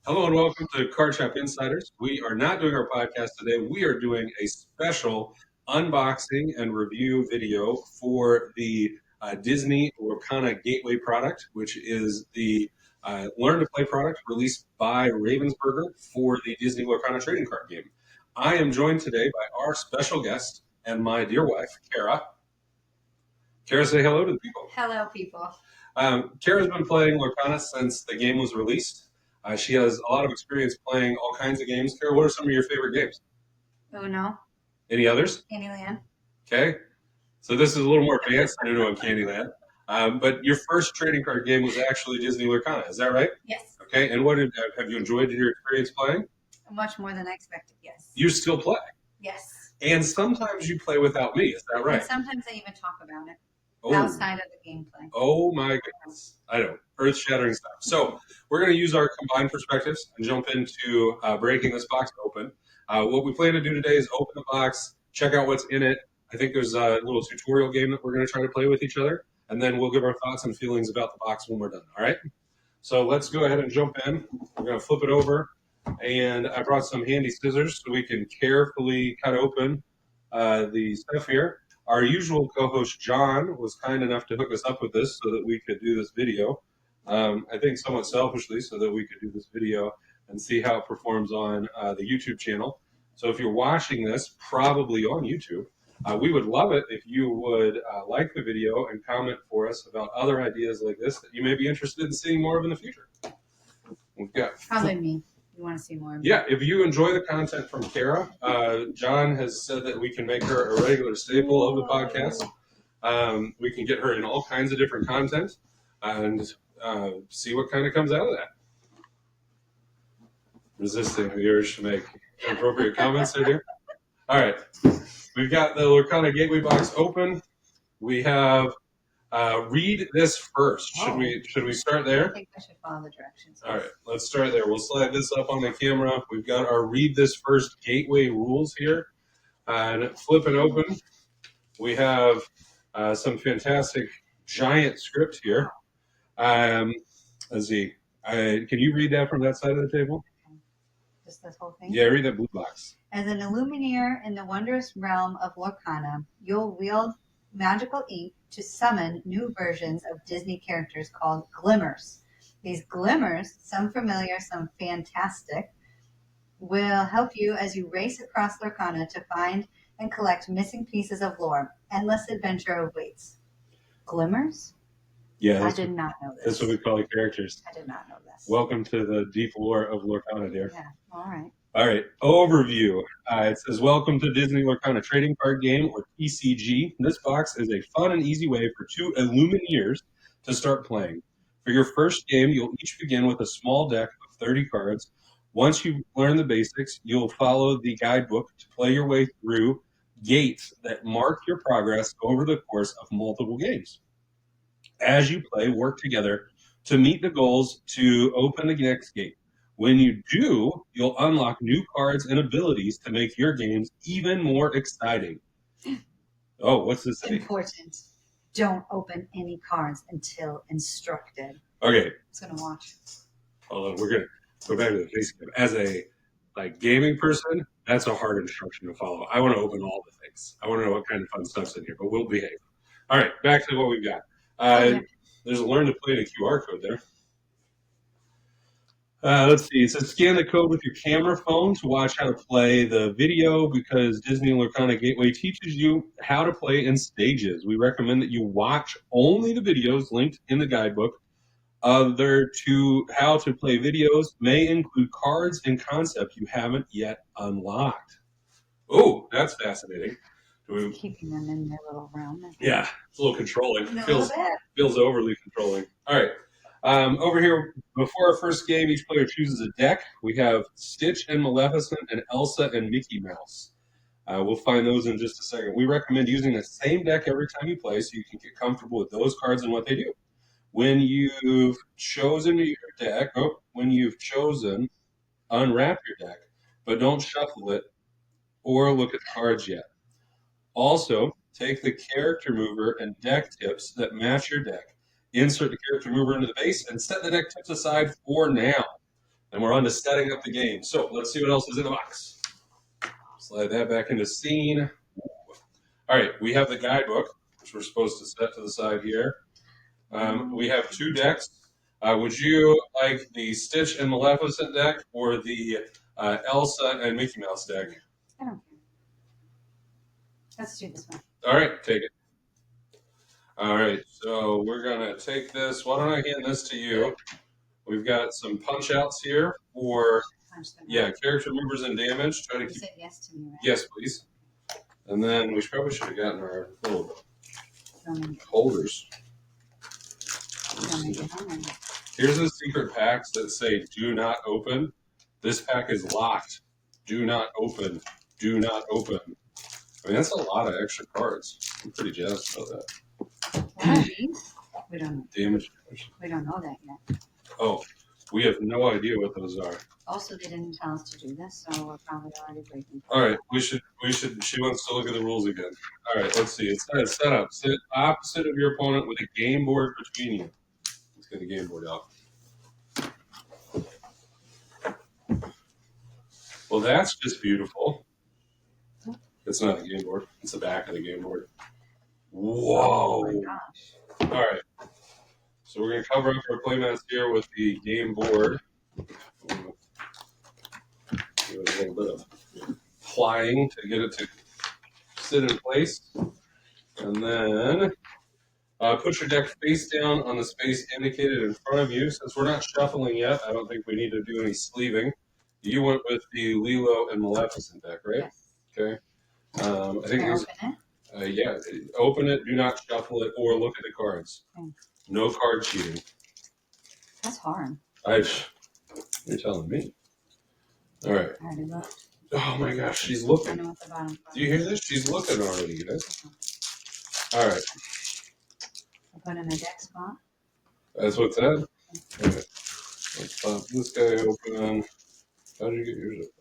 Hello and welcome to Card Shop Insiders. We are not doing our podcast today. We are doing a special unboxing and review video for the Disney Lorcana Gateway product, which is the Learn to Play product released by Ravensburger for the Disney Lorcana trading card game. I am joined today by our special guest and my dear wife, Kara. Kara, say hello to the people. Hello, people. Kara's been playing Lorcana since the game was released. She has a lot of experience playing all kinds of games. Kara, what are some of your favorite games? Uno. Any others? Candyland. Okay. So this is a little more advanced than Uno and Candyland. But your first trading card game was actually Disney Lorcana. Is that right? Yes. Okay. And have you enjoyed your experience playing? Much more than I expected, yes. You still play? Yes. And sometimes you play without me. Is that right? And sometimes I even talk about it Oh. outside of the gameplay. Oh my goodness. I know. Earth-shattering stuff. So we're going to use our combined perspectives and jump into breaking this box open. What we plan to do today is open the box, check out what's in it. I think there's a little tutorial game that we're going to try to play with each other, and then we'll give our thoughts and feelings about the box when we're done. All right? So let's go ahead and jump in. We're going to flip it over, and I brought some handy scissors so we can carefully cut open the stuff here. Our usual co-host, John, was kind enough to hook us up with this so that we could do this video. I think somewhat selfishly so that we could do this video and see how it performs on the YouTube channel. So if you're watching this, probably on YouTube, we would love it if you would like the video and comment for us about other ideas like this that you may be interested in seeing more of in the future. We've got Probably me. You want to see more of me? Yeah, if you enjoy the content from Kara, John has said that we can make her a regular staple of the podcast. We can get her in all kinds of different content and see what kind of comes out of that. Resisting the urge to make inappropriate comments there, dear. All right, we've got the Lorcana Gateway box open. We have read this first. Should we start there? I think I should follow the directions. All right, let's start there. We'll slide this up on the camera. We've got our read this first gateway rules here. And flip it open. We have some fantastic giant script here. Let's see. Can you read that from that side of the table? Just this whole thing? Yeah, read that blue box. As an Illuminator in the wondrous realm of Lorcana, you'll wield magical ink to summon new versions of Disney characters called glimmers. These glimmers, some familiar, some fantastic, will help you as you race across Lorcana to find and collect missing pieces of lore. Endless adventure awaits. Glimmers? Yeah, I did not know this. That's what we call the characters. I did not know this. Welcome to the deep lore of Lorcana, dear. Yeah, all right. All right, overview. It says, welcome to Disney Lorcana Trading Card Game, or TCG. This box is a fun and easy way for two Illumineers to start playing. For your first game, you'll each begin with a small deck of 30 cards. Once you learn the basics, you'll follow the guidebook to play your way through gates that mark your progress over the course of multiple games. As you play, work together to meet the goals to open the next gate. When you do, you'll unlock new cards and abilities to make your games even more exciting. Oh, what's this say? Important. Don't open any cards until instructed. Okay. I was going to watch. Hold on. We're going to go back to the face cam. As a gaming person, that's a hard instruction to follow. I want to open all the things. I want to know what kind of fun stuff's in here, but we'll behave. All right, back to what we've got. There's a learn to play and a QR code there. Let's see. It says scan the code with your camera phone to watch how to play the video because Disney Lorcana Gateway teaches you how to play in stages. We recommend that you watch only the videos linked in the guidebook. Other to how to play videos may include cards and concepts you haven't yet unlocked. Oh, that's fascinating. Keeping them in their little realm. Yeah, it's a little controlling. Feels overly controlling. All right. Over here, before our first game, each player chooses a deck. We have Stitch and Maleficent and Elsa and Mickey Mouse. We'll find those in just a second. We recommend using the same deck every time you play so you can get comfortable with those cards and what they do. When you've chosen your deck, unwrap your deck, but don't shuffle it or look at the cards yet. Also, take the character mover and deck tips that match your deck. Insert the character mover into the base and set the deck tips aside for now. And we're on to setting up the game. So let's see what else is in the box. Slide that back into scene. All right, we have the guidebook, which we're supposed to set to the side here. We have 2 decks. Would you like the Stitch and Maleficent deck or the Elsa and Mickey Mouse deck? I don't care. Let's do this one. All right, take it. All right, so we're going to take this. Why don't I hand this to you? We've got some punch outs here for, character movers and damage. Try to keep... said yes to me, right? Yes, please. And then we probably should have gotten our little holders. Here's the secret packs that say do not open. This pack is locked. Do not open. Do not open. I mean, that's a lot of extra cards. I'm pretty jazzed about that. What are these? We don't know. Damage. We don't know that yet. Oh, we have no idea what those are. Also, they didn't tell us to do this, so we're probably already breaking. All right, we should. She wants to look at the rules again. All right, let's see. It's set up. Sit opposite of your opponent with a game board between you. Let's get the game board out. Well, that's just beautiful. It's not the game board. It's the back of the game board. Whoa. Oh my gosh. All right. So we're going to cover up our playmats here with the game board. Give it a little bit of plying to get it to sit in place. And then put your deck face down on the space indicated in front of you. Since we're not shuffling yet, I don't think we need to do any sleeving. You went with the Lilo and Maleficent deck, right? Yes. Okay. I think open it? Open it, do not shuffle it, or look at the cards. Okay. No card cheating. That's hard. You're telling me. All right. I already looked. Oh my gosh, she's looking. I know what the bottom Do you hear this? She's looking already, guys. All right. I put in a deck spot. That's what's that? All right. Let's pop this guy open. How did you get yours open?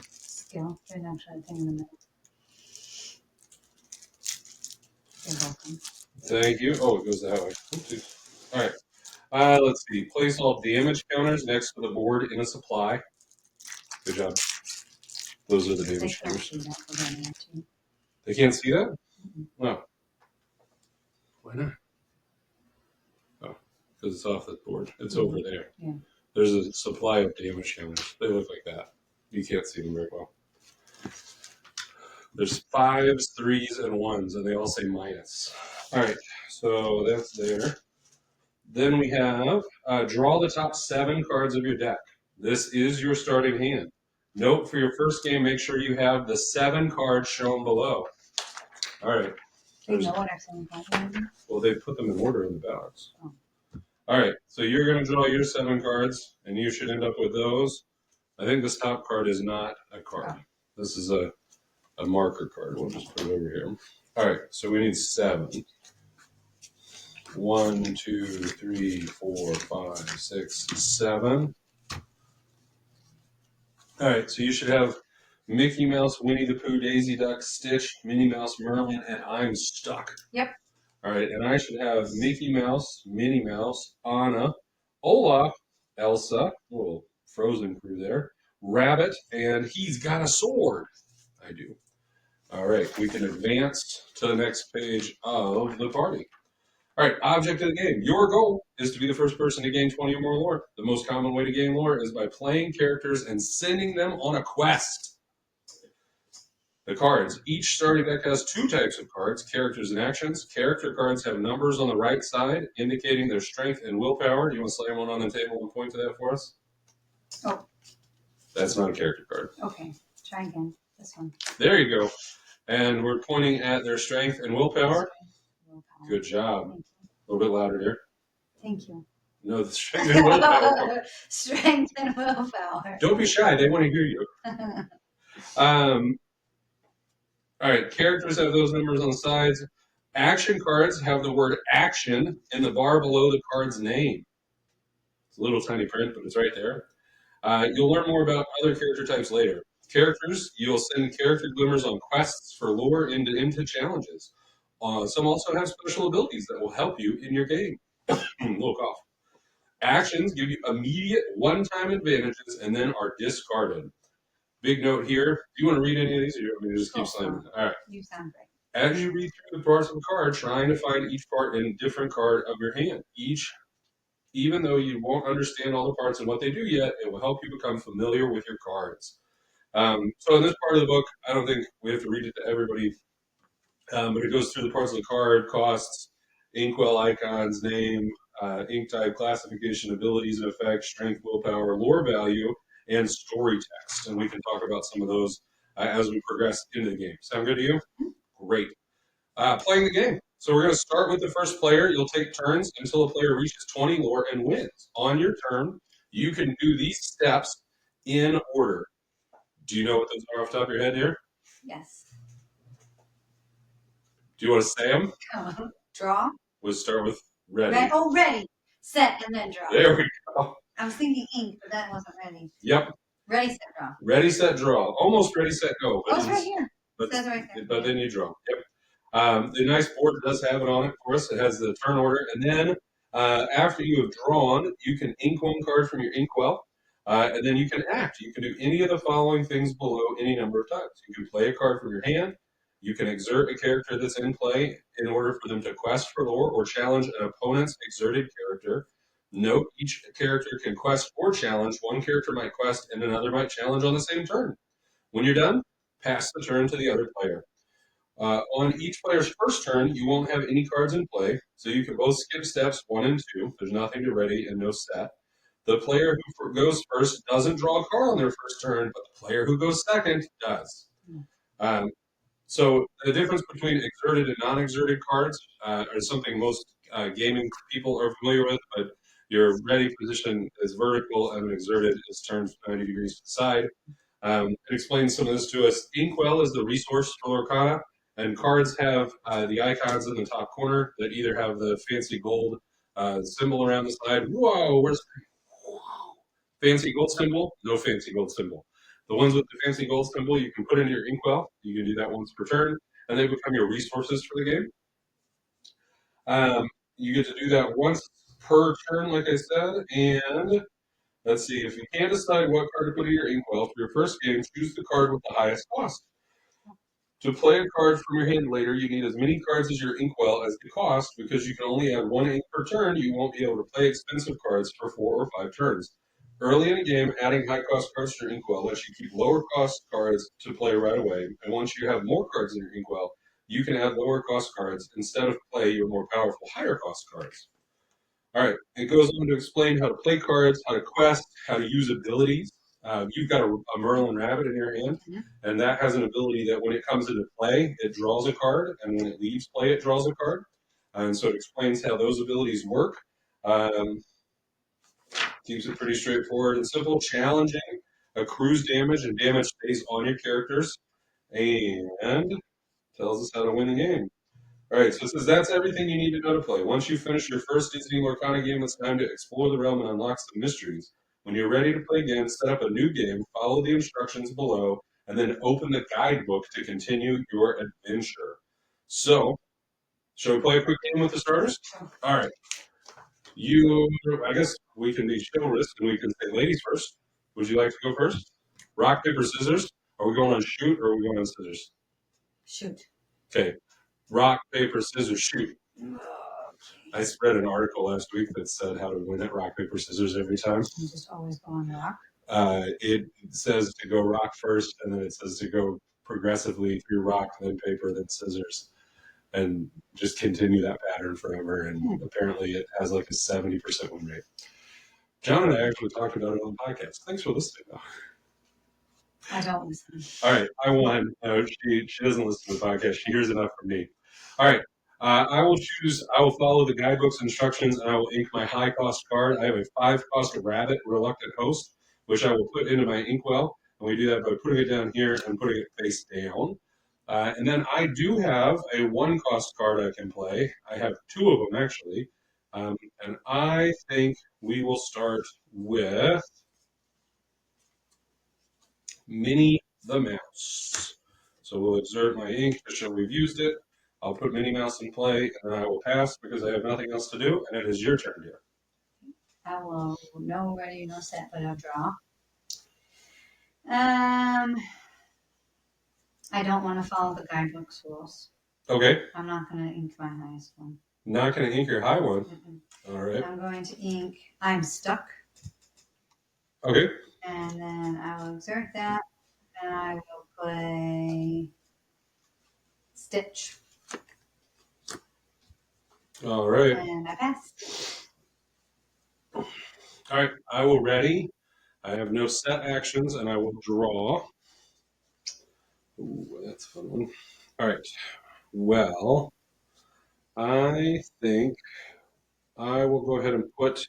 Skill. There's actually a thing in the middle. You're welcome. Thank you. Oh, it goes that way. Oopsies. All right. Let's see. Place all damage counters next to the board in a supply. Good job. Those are the damage counters. They can't see that? No. Why not? Oh, because it's off the board. It's over there. Yeah. There's a supply of damage counters. They look like that. You can't see them very well. There's 5s, 3s, and 1s, and they all say minus. All right, so that's there. Then we have draw the top 7 cards of your deck. This is your starting hand. Note for your first game, make sure you have the 7 cards shown below. All right. Do you know what our 7 cards are? Well, they put them in order in the box. Oh. All right, so you're going to draw your 7 cards, and you should end up with those. I think this top card is not a card. Oh. This is a marker card. We'll just put it over here. All right, so we need 7. 1, 2, 3, 4, 5, 6, 7. All right, so you should have Mickey Mouse, Winnie the Pooh, Daisy Duck, Stitch, Minnie Mouse, Merlin, and I'm stuck. Yep. All right, and I should have Mickey Mouse, Minnie Mouse, Anna, Olaf, Elsa, little Frozen crew there, Rabbit, and he's got a sword. I do. All right, we can advance to the next page of the party. All right, object of the game. Your goal is to be the first person to gain 20 or more lore. The most common way to gain lore is by playing characters and sending them on a quest. The cards. Each starting deck has 2 types of cards, characters and actions. Character cards have numbers on the right side, indicating their strength and willpower. Do you want to slam one on the table and point to that for us? Oh. That's not a character card. Okay, try again. This one. There you go. And we're pointing at their strength and willpower. Good job. A little bit louder there. Thank you. No, the strength and willpower. Strength and willpower. Don't be shy. They want to hear you. All right. Characters have those numbers on the sides. Action cards have the word action in the bar below the card's name. It's a little tiny print, but it's right there. You'll learn more about other character types later. Characters, you'll send character glimmers on quests for lore into challenges. Some also have special abilities that will help you in your game. Little cough. Actions give you immediate one-time advantages and then are discarded. Big note here. Do you want to read any of these, or do you want me to just keep slamming? All right. You sound great. As you read through the parts of the card, trying to find each part in a different card of your hand. Even though you won't understand all the parts and what they do yet, it will help you become familiar with your cards. So in this part of the book, I don't think we have to read it to everybody, but it goes through the parts of the card, costs, inkwell icons, name, ink type, classification, abilities and effects, strength, willpower, lore value, and story text. And we can talk about some of those as we progress into the game. Sound good to you? Great. Playing the game. So we're going to start with the first player. You'll take turns until a player reaches 20 lore and wins. On your turn, you can do these steps in order. Do you know what those are off the top of your head here? Yes. Do you want to say them? Draw. We'll start with ready. Ready, set, and then draw. There we go. I was thinking ink, but that wasn't ready. Yep. Ready, set, draw. Ready, set, draw. Almost ready, set, go. Oh, it's right here. But, It says right there. But then you draw. Yep. The nice board does have it on it for us. It has the turn order. And then after you have drawn, you can ink one card from your inkwell. And then you can act. You can do any of the following things below any number of times. You can play a card from your hand. You can exert a character that's in play in order for them to quest for lore or challenge an opponent's exerted character. Note, each character can quest or challenge. One character might quest and another might challenge on the same turn. When you're done, pass the turn to the other player. On each player's first turn, you won't have any cards in play, so you can both skip steps 1 and 2. There's nothing to ready and no set. The player who goes first doesn't draw a card on their first turn, but the player who goes second does. So the difference between exerted and non-exerted cards is something most gaming people are familiar with, but your ready position is vertical and exerted is turned 90 degrees to the side. It explains some of this to us. Inkwell is the resource for Lorcana, and cards have the icons in the top corner that either have the fancy gold symbol around the side. Whoa, where's fancy gold symbol? No fancy gold symbol. The ones with the fancy gold symbol you can put into your inkwell. You can do that once per turn, and they become your resources for the game. You get to do that once per turn, like I said, and let's see, if you can't decide what card to put in your inkwell for your first game, choose the card with the highest cost. To play a card from your hand later, you need as many cards as your inkwell as the cost. Because you can only add 1 ink per turn, you won't be able to play expensive cards for 4 or 5 turns. Early in a game, adding high-cost cards to your inkwell lets you keep lower-cost cards to play right away. And once you have more cards in your inkwell, you can add lower-cost cards instead of play your more powerful higher-cost cards. All right, it goes on to explain how to play cards, how to quest, how to use abilities. You've got a Merlin Rabbit in your hand, and that has an ability that when it comes into play, it draws a card, and when it leaves play, it draws a card. And so it explains how those abilities work. Keeps it pretty straightforward and simple. Challenging, accrues damage, and damage stays on your characters, and tells us how to win the game. All right, so it says that's everything you need to know to play. Once you finish your first Disney Lorcana game, it's time to explore the realm and unlock some mysteries. When you're ready to play again, set up a new game, follow the instructions below, and then open the guidebook to continue your adventure. So, shall we play a quick game with the starters? All right. I guess we can be chivalrous and we can say ladies first. Would you like to go first? Rock, paper, scissors? Are we going on shoot or are we going on scissors? Shoot. Okay. Rock, paper, scissors, shoot. I read an article last week that said how to win at rock, paper, scissors every time. You just always go on rock. It says to go rock first, and then it says to go progressively through rock, then paper, then scissors, and just continue that pattern forever. And apparently it has like a 70% win rate. John and I actually talked about it on the podcast. Thanks for listening, though. I don't listen. All right, I won. She doesn't listen to the podcast. She hears enough from me. All right, I will follow the guidebook's instructions, and I will ink my high-cost card. I have a 5-cost rabbit, reluctant host, which I will put into my inkwell. And we do that by putting it down here and putting it face down. And then I do have a 1-cost card I can play. I have 2 of them, actually. And I think we will start with Minnie the Mouse. So we'll exert my ink to show we've used it. I'll put Minnie Mouse in play, and then I will pass because I have nothing else to do, and it is your turn, dear. I will no ready, no set, but I'll draw. I don't want to follow the guidebook's rules. Okay. I'm not going to ink my highest one. Not going to ink your high one. All right. I'm going to ink I'm Stuck. Okay. And then I will exert that. And I will play Stitch. All right. And I pass. All right. I will ready. I have no set actions, and I will draw. Ooh, that's a fun one. All right. Well, I think I will go ahead and put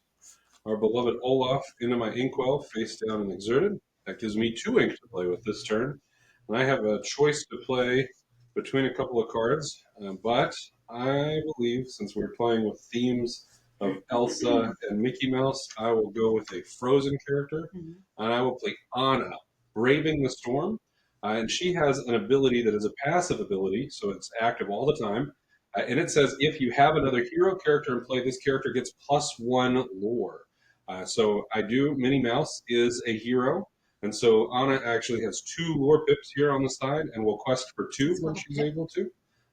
our beloved Olaf into my inkwell, face down and exerted. That gives me 2 ink to play with this turn. And I have a choice to play between a couple of cards, but I believe since we're playing with themes of Elsa and Mickey Mouse, I will go with a Frozen character, and I will play Anna, Braving the Storm. And she has an ability that is a passive ability, so it's active all the time. And it says if you have another hero character in play, this character gets +1 lore. So I do. Minnie Mouse is a hero, and so Anna actually has 2 lore pips here on the side, and will quest for 2 when she's able to.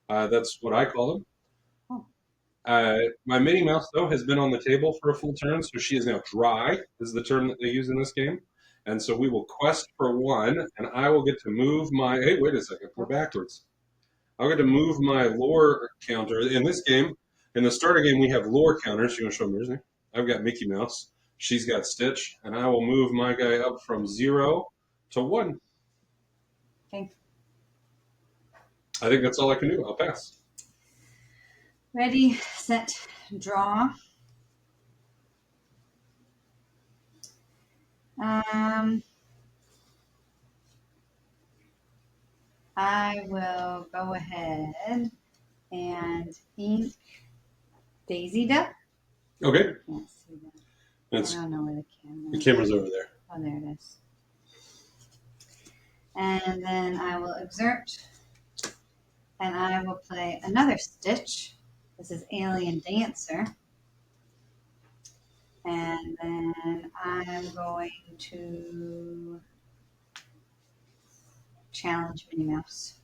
That's what I call them. My Minnie Mouse, though, has been on the table for a full turn, so she is now dry, is the term that they use in this game. And so we will quest for 1, and I will get to move my. Hey, wait a second, we're backwards. I'll get to move my lore counter. In this game, in the starter game, we have lore counters. You want to show them yours there? I've got Mickey Mouse. She's got Stitch, and I will move my guy up from 0 to 1. Okay. I think that's all I can do. I'll pass. Ready, set, draw. I will go ahead and ink Daisy Duck. Okay. Can't see that. I don't know where the camera is. The camera's over there. Oh, there it is. And then I will exert, and I will play another Stitch. This is Alien Dancer. And then I'm going to challenge Minnie Mouse.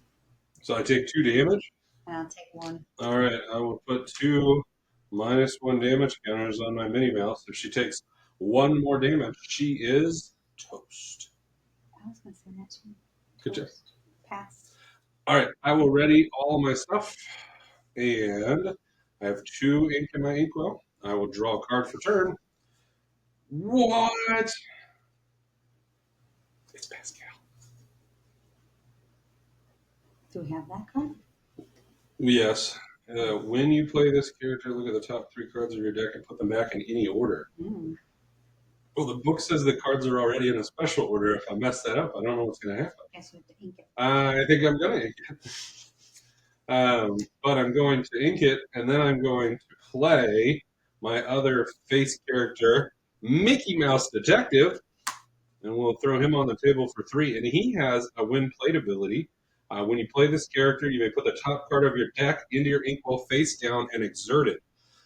So I take 2 damage. And I'll take 1. All right. I will put 2 -1 damage counters on my Minnie Mouse. If she takes 1 more damage, she is toast. I was going to say that too. Good job. Pass. All right. I will ready all my stuff, and I have 2 ink in my inkwell. I will draw a card for turn. What? It's Pascal. Do we have that card? Yes. When you play this character, look at the top 3 cards of your deck and put them back in any order. Well, the book says the cards are already in a special order. If I mess that up, I don't know what's going to happen. I guess we have to ink it. I think I'm going to ink it. But I'm going to ink it, and then I'm going to play my other face character, Mickey Mouse Detective, and we'll throw him on the table for 3. And he has a win plate ability. When you play this character, you may put the top card of your deck into your inkwell face down and exert it.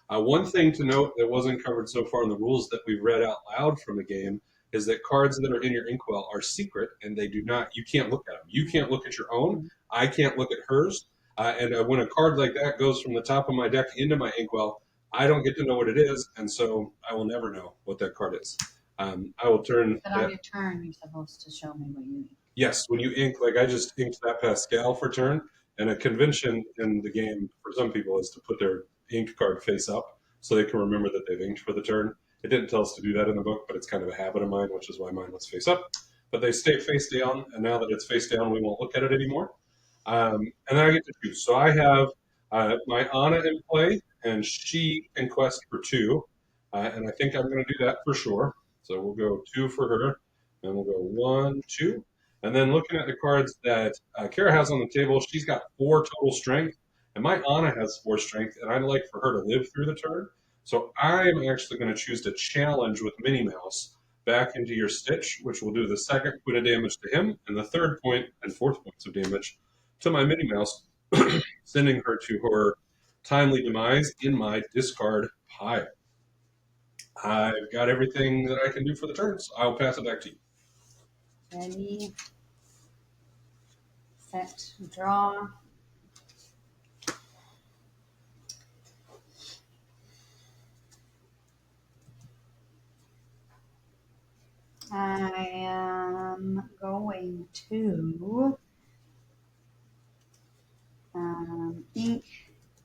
One thing to note that wasn't covered so far in the rules that we've read out loud from the game is that cards that are in your inkwell are secret, and you can't look at them. You can't look at your own. I can't look at hers. And when a card like that goes from the top of my deck into my inkwell, I don't get to know what it is, and so I will never know what that card is. I will turn. But on your turn, you're supposed to show me what you ink. Yes, when you ink, like I just inked that Pascal for turn, and a convention in the game for some people is to put their inked card face up so they can remember that they've inked for the turn. It didn't tell us to do that in the book, but it's kind of a habit of mine, which is why mine was face up. But they stay face down, and now that it's face down, we won't look at it anymore. And then I get to choose. So I have my Anna in play, and she can quest for 2. And I think I'm going to do that for sure. So we'll go 2 for her, and we'll go 1, 2. And then looking at the cards that Kara has on the table, she's got 4 total strength, and my Anna has 4 strength, and I'd like for her to live through the turn. So I'm actually going to choose to challenge with Minnie Mouse back into your Stitch, which will do the 2nd point of damage to him, and the 3rd point and 4th points of damage to my Minnie Mouse, sending her to her timely demise in my discard pile. I've got everything that I can do for the turn, so I'll pass it back to you. Ready, set, draw. I am going to ink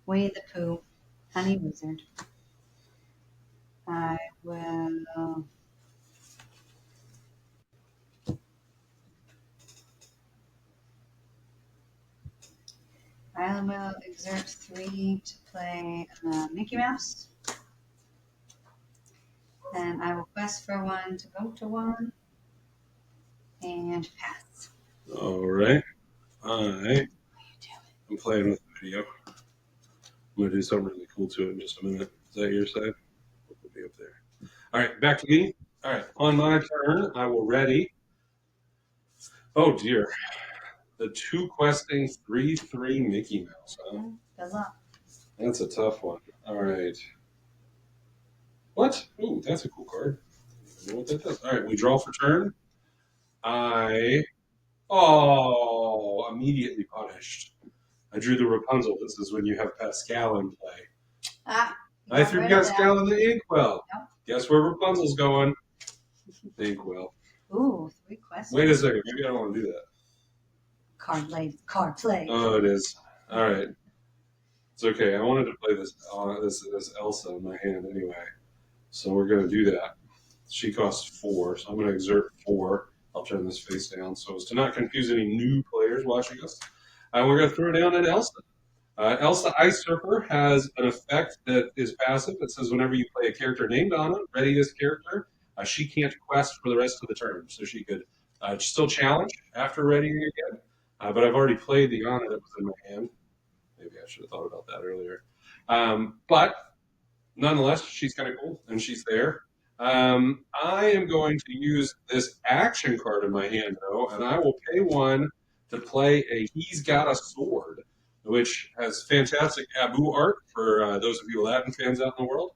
Winnie the Pooh, Honey Wizard. I will exert 3 to play Mickey Mouse. And I will quest for 1 to go to 1. And pass. All right. I'm playing with the video. I'm going to do something really cool to it in just a minute. Is that your side? It'll be up there. All right, back to me. All right, on my turn, I will ready. Oh, dear. The 2 questing 3/3 Mickey Mouse, huh? Good luck. That's a tough one. All right. What? Ooh, that's a cool card. I don't know what that does. All right, we draw for turn. Immediately punished. I drew the Rapunzel. This is when you have Pascal in play. I threw Pascal in the inkwell. Nope. Guess where Rapunzel's going? The inkwell. Ooh, 3 questions. Wait a second. Maybe I don't want to do that. Card play. Oh, it is. All right. It's okay. I wanted to play this Elsa in my hand anyway. So we're going to do that. She costs 4, so I'm going to exert 4. I'll turn this face down so as to not confuse any new players watching us. We're going to throw down at Elsa. Elsa Ice Surfer has an effect that is passive. It says whenever you play a character named Anna, ready this character, she can't quest for the rest of the turn. So she could still challenge after readying again. But I've already played the Anna that was in my hand. Maybe I should have thought about that earlier. But nonetheless, she's kind of cool, and she's there. I am going to use this action card in my hand, though, and I will pay 1 to play a He's Got a Sword, which has fantastic Abu art for those of you Aladdin fans out in the world.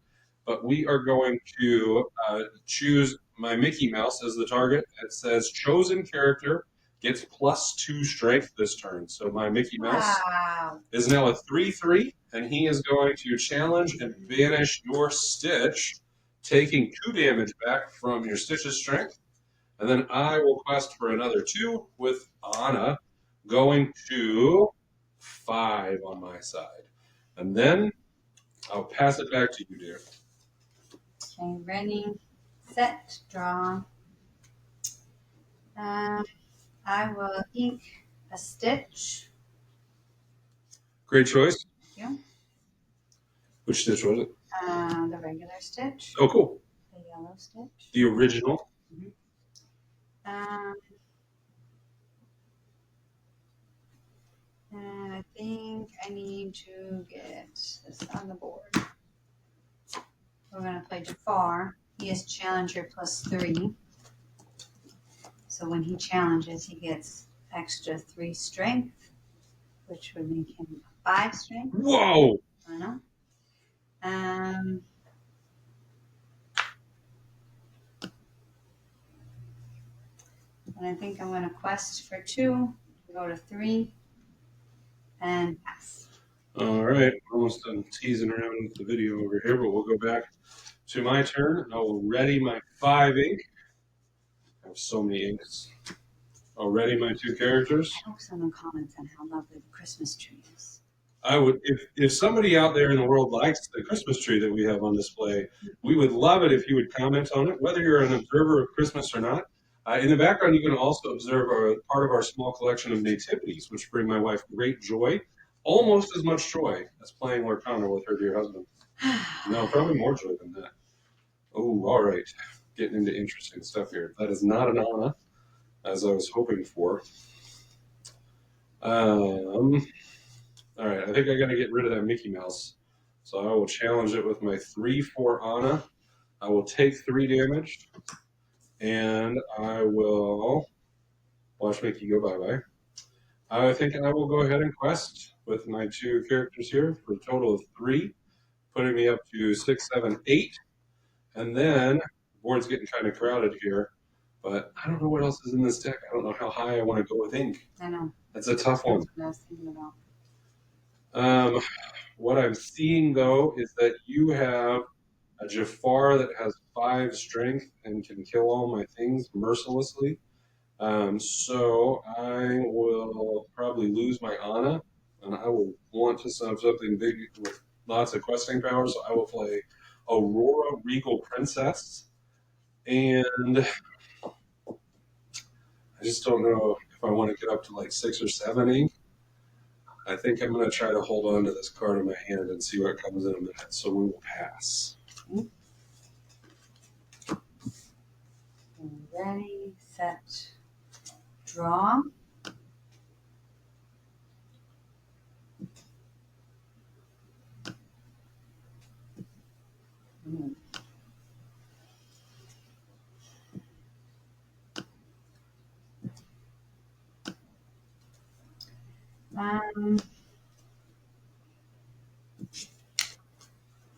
But we are going to choose my Mickey Mouse as the target. It says chosen character gets +2 strength this turn. So my Mickey Mouse is now a 3/3, and he is going to challenge and banish your Stitch, taking 2 damage back from your Stitch's strength. And then I will quest for another 2 with Anna, going to 5 on my side. And then I'll pass it back to you, dear. Okay, ready, set, draw. I will ink a Stitch. Great choice. Thank you. Which Stitch was it? The regular Stitch. Oh, cool. The yellow Stitch. The original. Mm-hmm. And I think I need to get this on the board. We're going to play Jafar. He is Challenger +3. So when he challenges, he gets extra 3 strength, which would make him 5 strength. Whoa! I know. And I think I'm going to quest for 2, go to 3, and pass. All right, almost done teasing around with the video over here, but we'll go back to my turn. I will ready my 5 ink. I have so many inks. I'll ready my 2 characters. I hope someone comments on how lovely the Christmas tree is. I would, if somebody out there in the world likes the Christmas tree that we have on display, we would love it if you would comment on it, whether you're an observer of Christmas or not. In the background, you can also observe part of our small collection of nativities, which bring my wife great joy, almost as much joy as playing Lorcana with her dear husband. No, probably more joy than that. Oh, all right. Getting into interesting stuff here. That is not an Anna, as I was hoping for. All right, I think I got to get rid of that Mickey Mouse. So I will challenge it with my 3/4 Anna. I will take 3 damage, and I will watch Mickey go bye-bye. I think I will go ahead and quest with my 2 characters here for a total of 3, putting me up to 6, 7, 8. And then the board's getting kind of crowded here, but I don't know what else is in this deck. I don't know how high I want to go with ink. I know. That's a tough one. That's what I was thinking about. What I'm seeing though is that you have a Jafar that has 5 strength and can kill all my things mercilessly. So I will probably lose my Ana, and I will want to set up something big with lots of questing power. So I will play Aurora Regal Princess, and I just don't know if I want to get up to like 6 or 7 ink. I think I'm going to try to hold on to this card in my hand and see what comes in a minute. So we will pass. Ready, set, draw. Mm.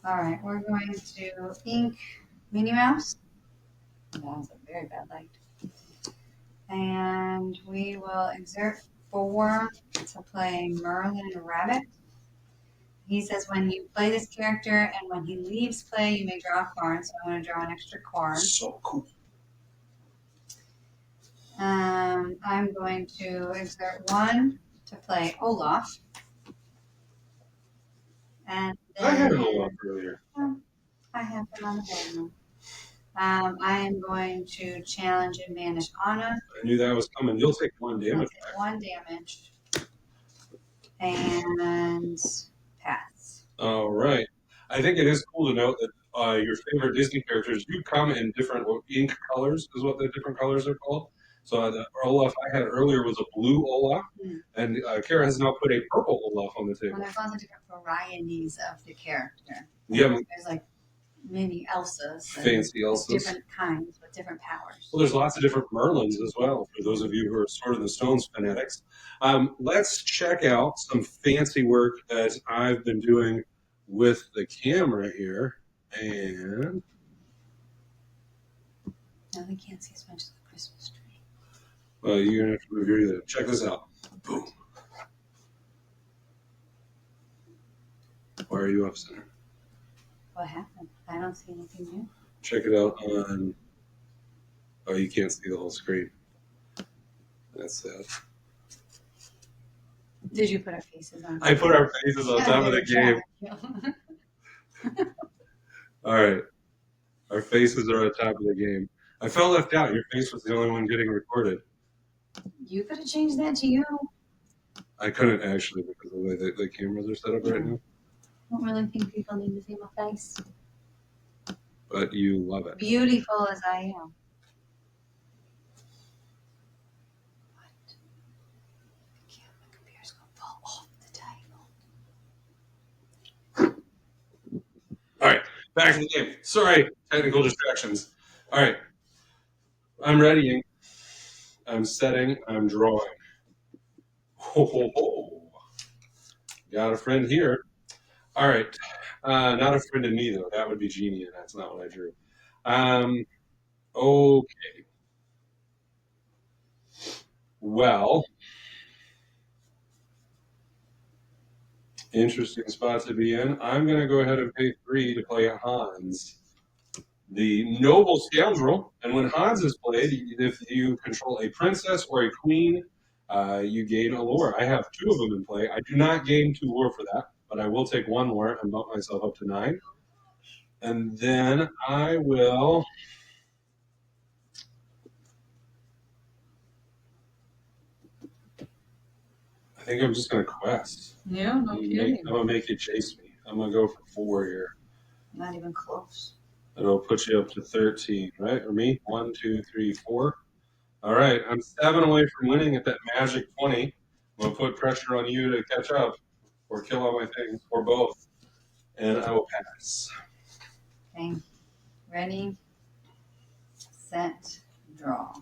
All right, we're going to ink Minnie Mouse. That was a very bad light. And we will exert 4 to play Merlin Rabbit. He says when you play this character and when he leaves play, you may draw a card. So I'm going to draw an extra card. So cool. I'm going to exert 1 to play Olaf. And then, I had an Olaf earlier. I have him on the board now. I am going to challenge and banish Anna. I knew that was coming. You'll take 1 damage. Take 1 damage. And pass. All right. I think it is cool to note that your favorite Disney characters do come in different ink colors, is what the different colors are called. So the Olaf I had earlier was a blue Olaf, and Kara has now put a purple Olaf on the table. Well, there's lots of different varieties of the character. Yeah. There's like mini Elsas. Fancy Elsas. Different kinds with different powers. Well, there's lots of different Merlins as well, for those of you who are Sword in the Stones fanatics. Let's check out some fancy work that I've been doing with the camera here. And now they can't see as much as the Christmas tree. well, you're going to have to move here to check this out. Boom. Why are you off center? What happened? I don't see anything new. Check it out on. Oh, you can't see the whole screen. That's sad. Did you put our faces on? I put our faces on top of the game. All right. Our faces are on top of the game. I felt left out. Your face was the only one getting recorded. You could have changed that to you. I couldn't actually because of the way the cameras are set up right now. I don't really think people need to see my face. But you love it. Beautiful as I am. What? The computer's going to fall off the table. All right. Back to the game. Sorry, technical distractions. All right. I'm readying. I'm setting. I'm drawing. Ho, ho, ho. Got a friend here. All right. Not a friend in me, though. That would be Genie, and that's not what I drew. Okay. Well, interesting spot to be in. I'm going to go ahead and pay 3 to play Hans, the noble scoundrel. And when Hans is played, if you control a princess or a queen, you gain a lore. I have 2 of them in play. I do not gain 2 lore for that, but I will take 1 lore and bump myself up to 9. And then I will. I think I'm just going to quest. Yeah, no kidding. I'm going to make you chase me. I'm going to go for 4 here. Not even close. It'll put you up to 13, right? Or me? 1, 2, 3, 4. All right. I'm 7 away from winning at that magic 20. I'm going to put pressure on you to catch up or kill all my things or both. And I will pass. Okay. Ready, set, draw.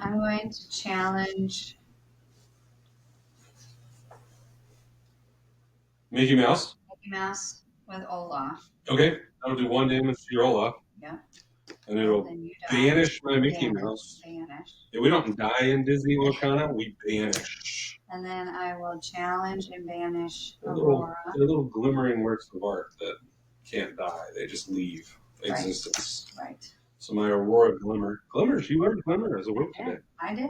I'm going to challenge Mickey Mouse. Mickey Mouse with Olaf. Okay, that'll do 1 damage to your Olaf. Yeah. And it'll then you die. banish my Mickey Mouse. Banish. Yeah, we don't die in Disney Lorcana, we banish. And then I will challenge and banish They're Aurora. little glimmering works of art that can't die. They just leave existence. Right. So my Aurora Glimmer. Glimmer, she learned Glimmer as a whip today. I did.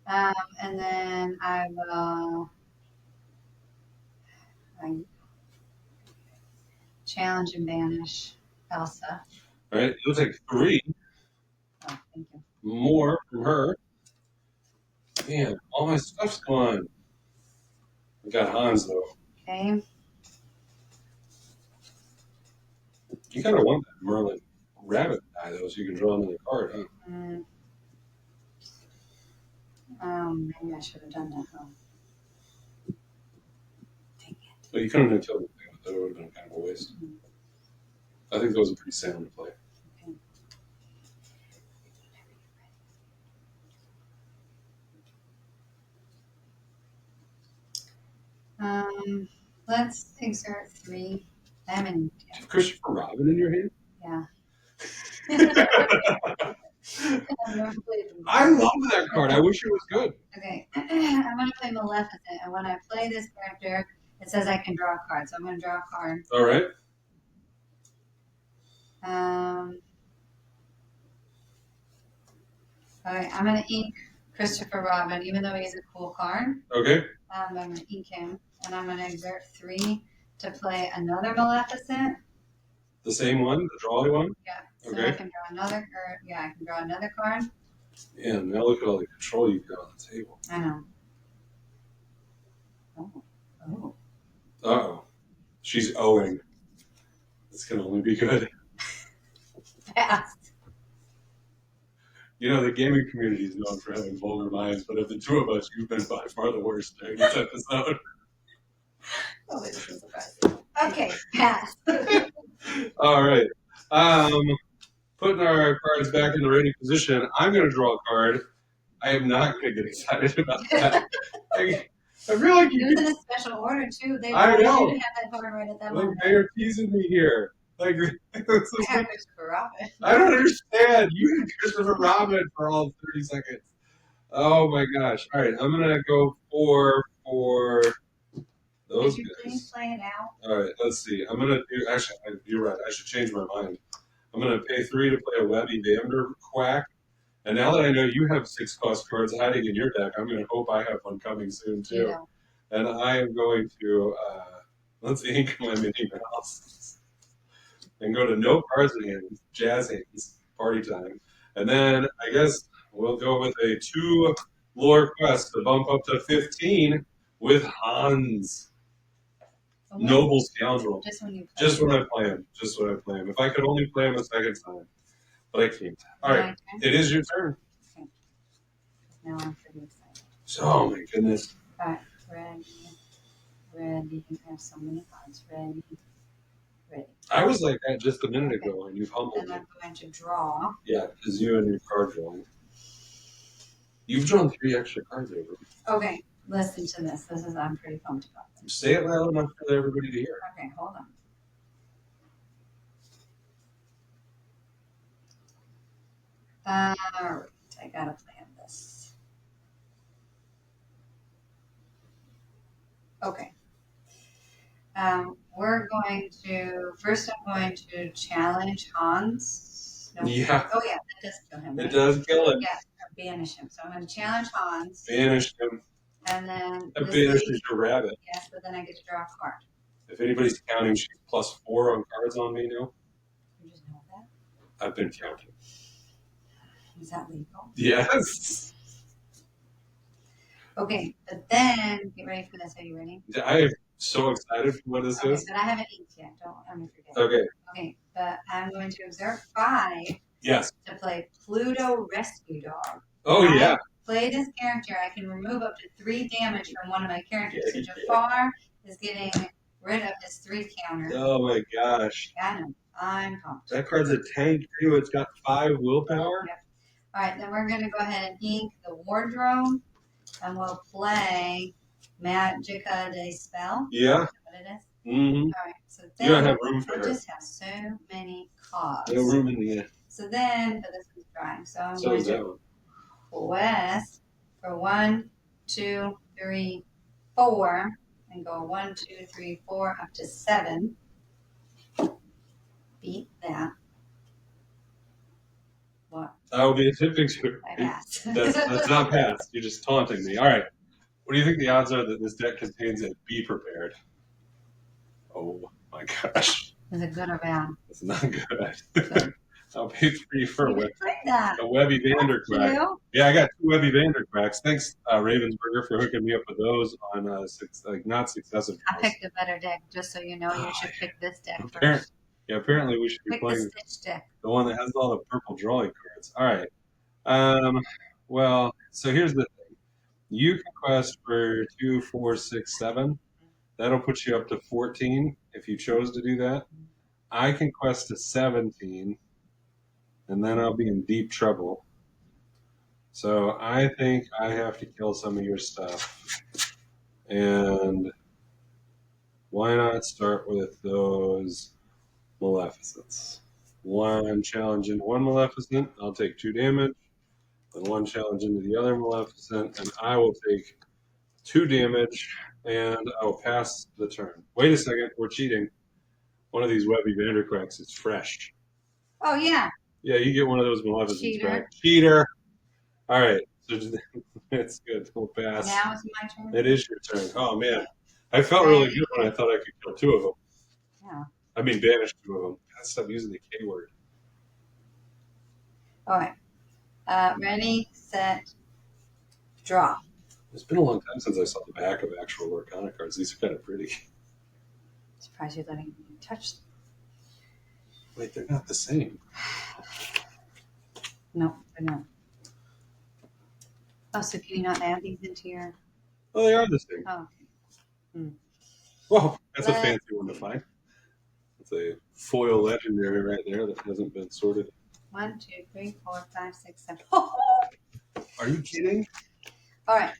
And then I will challenge and banish Elsa. All right, you'll take 3 Oh, thank you. more from her. Man, all my stuff's gone. We got Hans, though. Okay. You kind of want that Merlin rabbit die, though, so you can draw another card, huh? Maybe I should have done that, though. Dang it. But you couldn't have killed the thing, but that would have been kind of a waste. I think those are pretty sound to play. Okay. Let's exert 3. I haven't. Do you have Christopher Robin in your hand? Yeah. I love that card. I wish it was good. Okay. I'm going to play Maleficent, and when I play this character, it says I can draw a card, so I'm going to draw a card. All right. All right, I'm going to ink Christopher Robin, even though he's a cool card. Okay. I'm going to ink him, and I'm going to exert 3 to play another Maleficent. The same one, the drawy one? Yeah. So Okay. I can draw another, I can draw another card. Yeah, now look at all the control you've got on the table. I know. Oh. Uh-oh. She's owing. This can only be good. Fast. You know, the gaming community is known for having vulgar minds, but of the 2 of us, you've been by far the worst during this episode. Oh, this is surprising. Okay, pass. All right. Putting our cards back in the ready position, I'm going to draw a card. I am not going to get excited about that. I feel like It was in a special order, too. I know. Didn't have that card right at that Like, moment. they are teasing me here. Like, I have Christopher Robin. I don't understand. You had Christopher Robin for all 30 seconds. Oh my gosh. All right, I'm going to go for those Could you please guys. play it out? All right, let's see. I'm going to do, actually, you're right. I should change my mind. I'm going to pay 3 to play a Webby Vander Quack. And now that I know you have 6 cost cards hiding in your deck, I'm going to hope I have one coming soon too. Yeah. And I am going to, let's ink my Minnie Mouse. And go to no cards in hand, jazz hands, party time. And then I guess we'll go with a 2 lore quest to bump up to 15 with Hans. Okay. Noble Scoundrel. Just when you play. Just when I play him. Just when I play him. If I could only play him a second time. But I can't. All right. It is your turn. Okay. Now I'm pretty excited. So, oh my goodness. All right. Ready. I have so many cards. Ready. I was like that just a minute ago, and you've humbled And me. I'm going to draw. Yeah, because you and your card drawing. You've drawn 3 extra cards over. Okay. Listen to this. I'm pretty pumped about this. Say it loud enough for everybody to hear. Okay, hold on. All right, I gotta plan this. Okay. We're going to first. I'm going to challenge Hans. No. Yeah. Oh yeah, that does kill him. It Right? does kill him. Yeah, or banish him. So I'm going to challenge Hans, Banish him. and then That this banishes is- your rabbit. yes, but then I get to draw a card. If anybody's counting, she's +4 on cards on me now. You just know that. I've been counting. Is that legal? Yes. Okay, but then get ready for this. Are you ready? I am so excited for what this Okay, is. but I haven't inked yet. Don't let me forget. Okay. Okay, but I'm going to exert 5 Yes. to play Pluto Rescue Dog. Oh, When yeah. I play this character, I can remove up to 3 damage from one of my characters. So Yeah. Jafar is getting rid of his 3 counter. Oh, my gosh. I know. I'm pumped. That card's a tank, too. It's got 5 willpower. Yep. All right, then we're going to go ahead and ink the wardrobe, and we'll play Magica de Spell. Yeah. Is that what it is? Mm-hmm. All right, so You don't then have room for I her. just have so many cards. No room in the So then, but this one's dry. So I'm So going is that to one. quest for 1, 2, 3, 4, and go 1, 2, 3, 4 up to 7. Beat that. What? I will be attempting to. I passed. That's not passed. You're just taunting me. All right. What do you think the odds are that this deck contains a Be Prepared? Oh my gosh. Is it good or bad? It's not good. I'll pay 3 for You didn't play that. a Webby Vandercrack. You? Yeah, I got 2 Webby Vandercracks. Thanks, Ravensburger, for hooking me up with those on not successive. I picked a better deck, just so you know. You should pick this deck first. Apparently we should be Pick the playing Stitch deck. the one that has all the purple drawing cards. All right. Well, so here's the thing. You can quest for 2, 4, 6, 7. That'll put you up to 14 if you chose to do that. I can quest to 17, and then I'll be in deep trouble. So I think I have to kill some of your stuff. And why not start with those Maleficents? One challenge into one Maleficent, I'll take 2 damage. And one challenge into the other Maleficent, and I will take 2 damage, and I will pass the turn. Wait a second, we're cheating. One of these Webby Vandercracks is fresh. Oh, yeah. Yeah, you get one of those Maleficents Cheater. back. Cheater. All right, so that's good. We'll pass. Now it's my turn. It is your turn. Oh man, I felt really good when I thought I could kill 2 of them. Yeah. I mean, banish 2 of them. God, stop using the K word. All right. Ready, set, draw. It's been a long time since I saw the back of actual Lorcana cards. These are kind of pretty. Surprised you're letting me touch them. Wait, they're not the same. No, they're not. Oh, so can you not add these into your... Oh, they are the same. Oh, okay. Whoa, that's a fancy one to find. It's a foil legendary right there that hasn't been sorted. 1, 2, 3, 4, 5, 6, 7. Are you kidding? All right.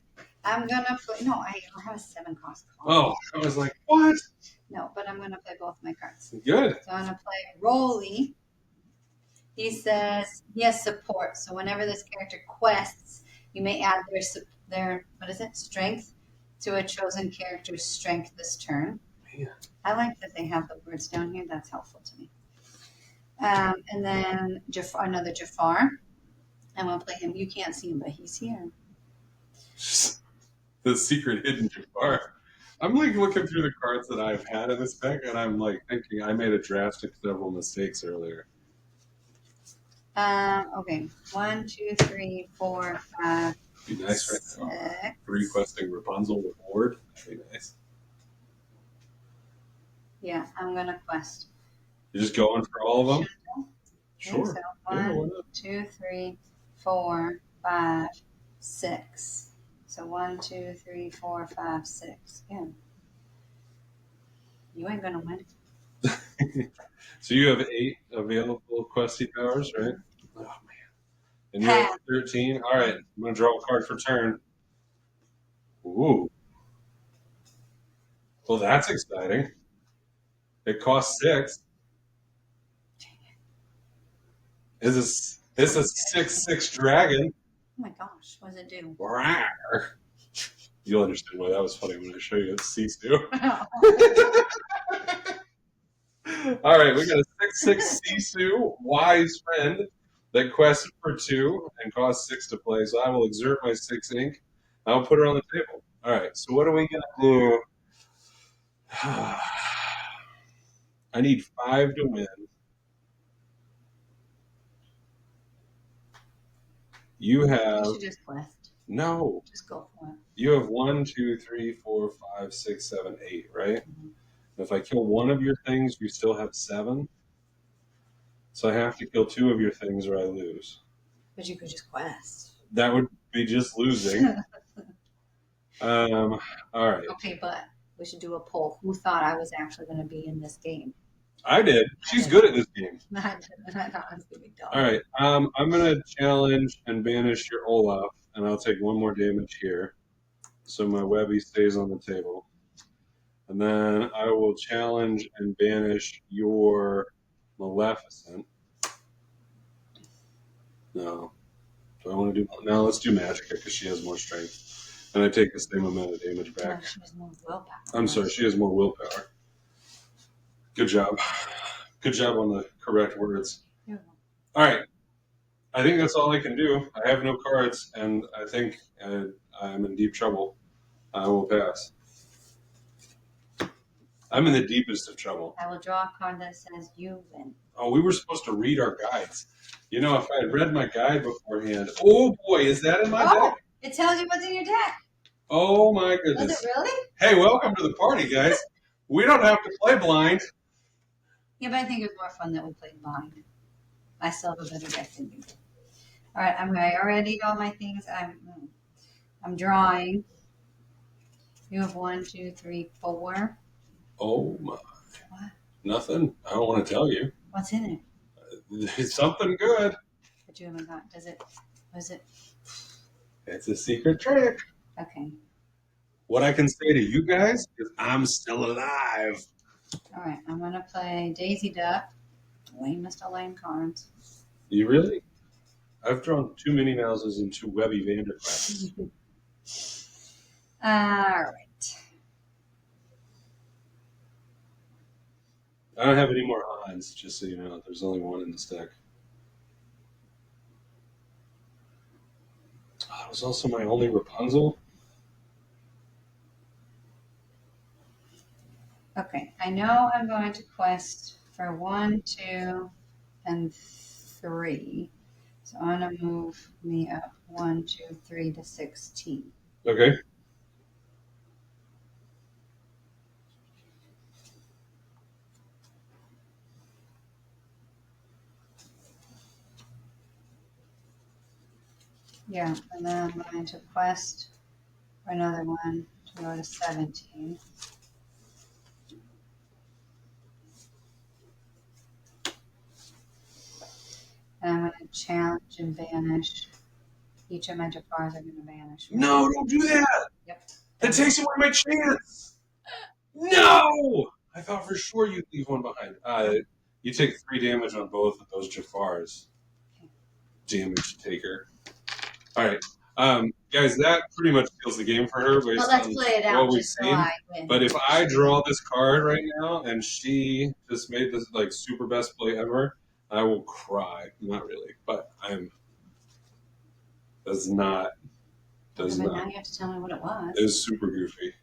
I'm going to play... No, I have a 7 cost card. Oh, I was like, what? No, but I'm going to play both my cards. Good. So I'm going to play Rolly. He says he has support. So whenever this character quests, you may add their what is it, strength to a chosen character's strength this turn. Man. I like that they have the words down here. That's helpful to me. And then another Jafar. I'm going to play him. You can't see him, but he's here. The secret hidden Jafar. I'm like looking through the cards that I've had in this deck, and I'm like thinking I made a drastic several mistakes earlier. Okay. 1, 2, 3, 4, 5. Be nice 6. right now. Requesting Rapunzel with Ward. That'd be nice. Yeah, I'm going to quest. You're just going for all of them? Sure. So 1, 2, 3, 4, 5, 6. So 1, 2, 3, 4, 5, 6. Yeah. You ain't gonna win. So you have 8 available questy powers, right? Oh man. And you're at 13. All right. I'm gonna draw a card for turn. Ooh. Well, that's exciting. It costs 6. It's a 6/6 dragon. Oh my gosh, what does it do? Rawr. You'll understand why that was funny when I show you it's Sisu. All right, we got a 6/6 Sisu, wise friend, that quests for 2 and costs 6 to play. So I will exert my 6 ink. I'll put her on the table. All right, so what are we gonna do? I need 5 to win. You have. You should just quest. No. Just go for it. You have 1, 2, 3, 4, 5, 6, 7, 8, right? Mm-hmm. If I kill one of your things, you still have 7. So I have to kill 2 of your things or I lose. But you could just quest. That would be just losing. All right. Okay, but we should do a poll. Who thought I was actually going to be in this game? I did. She's good at this game. I thought it was gonna be dumb. All right. I'm gonna challenge and banish your Olaf, and I'll take one more damage here, so my Webby stays on the table. And then I will challenge and banish your Maleficent. No. Do I want to do? No, let's do Magica because she has more strength, and I take the same amount of damage No, back. she has more willpower. I'm sorry, she has more willpower. Good job. Good job on the correct words. Yeah. All right. I think that's all I can do. I have no cards, and I think I'm in deep trouble. I will pass. I'm in the deepest of trouble. I will draw a card that says you win. Oh, we were supposed to read our guides. You know, if I had read my guide beforehand. Oh boy, is that in my deck? It tells you what's in your deck. Oh my goodness. Was it really? Hey, welcome to the party, guys. We don't have to play blind. Yeah, but I think it was more fun that we played blind. I still have a better deck than you do. All right, I already did all my things. I'm drawing. You have 1, 2, 3, 4. Oh my. What? Nothing. I don't want to tell you. What's in it? It's something good. But you haven't got. Does it? Was it? It's a secret trick. Okay. What I can say to you guys is I'm still alive. All right, I'm gonna play Daisy Duck. Lamest of lame cards. You really? I've drawn 2 Minnie Mouses and 2 Webby Vanderclaps. All right. I don't have any more Hans, just so you know. There's only one in this deck. Oh, that was also my only Rapunzel. Okay, I know I'm going to quest for 1, 2, and 3. So I'm gonna move me up 1, 2, 3 to 16. Okay. Yeah, and then I'm going to quest for another one to go to 17. And I'm going to challenge and banish. Each of my Jafars are going to vanish. No, don't do that. Yep. That takes away my chance. No! I thought for sure you'd leave one behind. You take 3 damage on both of those Jafars. Damage taker. All right. Guys, that pretty much seals the game for her based Well, let's on play it out what we've just so seen. I win. But if I draw this card right now and she just made this like super best play ever, I will cry. Not really, but does not. But now you have to tell me what it was. It was super goofy.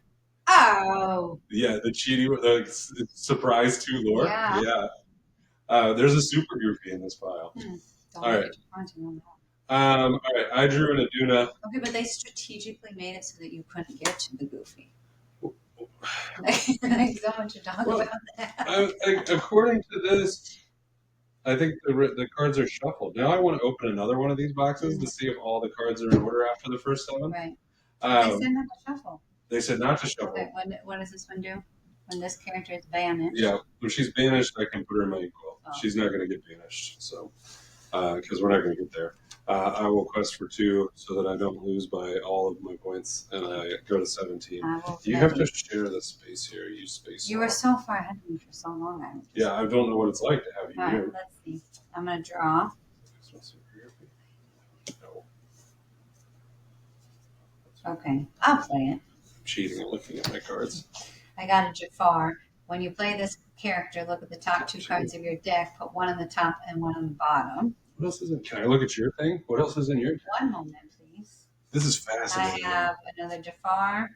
Oh. Yeah, the cheating, the surprise 2 lore. Yeah. There's a super goofy in this file. All right. All right. I drew an Aduna. Okay, but they strategically made it so that you couldn't get to the goofy. So much to talk about that. According to this, I think the cards are shuffled. Now I want to open another one of these boxes to see if all the cards are in order after the first 7. Right. They said not to shuffle. They said not to shuffle. Okay, what does this one do? When this character is banished? Yeah, when she's banished, I can put her in my equal. Oh. She's not going to get banished, so because we're not going to get there. I will quest for 2 so that I don't lose by all of my points, and I go to 17. You have to share the space here. Use space. You were so far ahead of me for so long. Yeah, I don't know what it's like to have you here. Right, let's see. I'm going to draw. No. Okay, I'll play it. I'm cheating and looking at my cards. I got a Jafar. When you play this character, look at the top 2 cards of your deck. Put one on the top and one on the bottom. What else is in? Can I look at your thing? What else is in your deck? One moment, please. This is fascinating. I have another Jafar,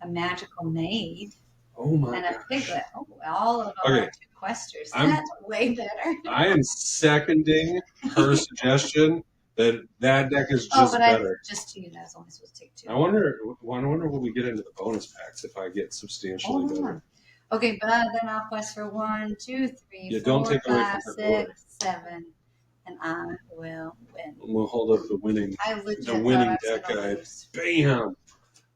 a magical maid, oh my and a piglet. Oh, all of our 2 questers. That's way better. I am seconding her suggestion that deck is just better. Just 2. That's only supposed to take 2. I wonder when we get into the bonus packs if I get substantially better. Okay, but then I'll quest for 1, 2, 3, 4, 5, 6, 7. And I will win. We'll hold up the winning deck guide. Bam! I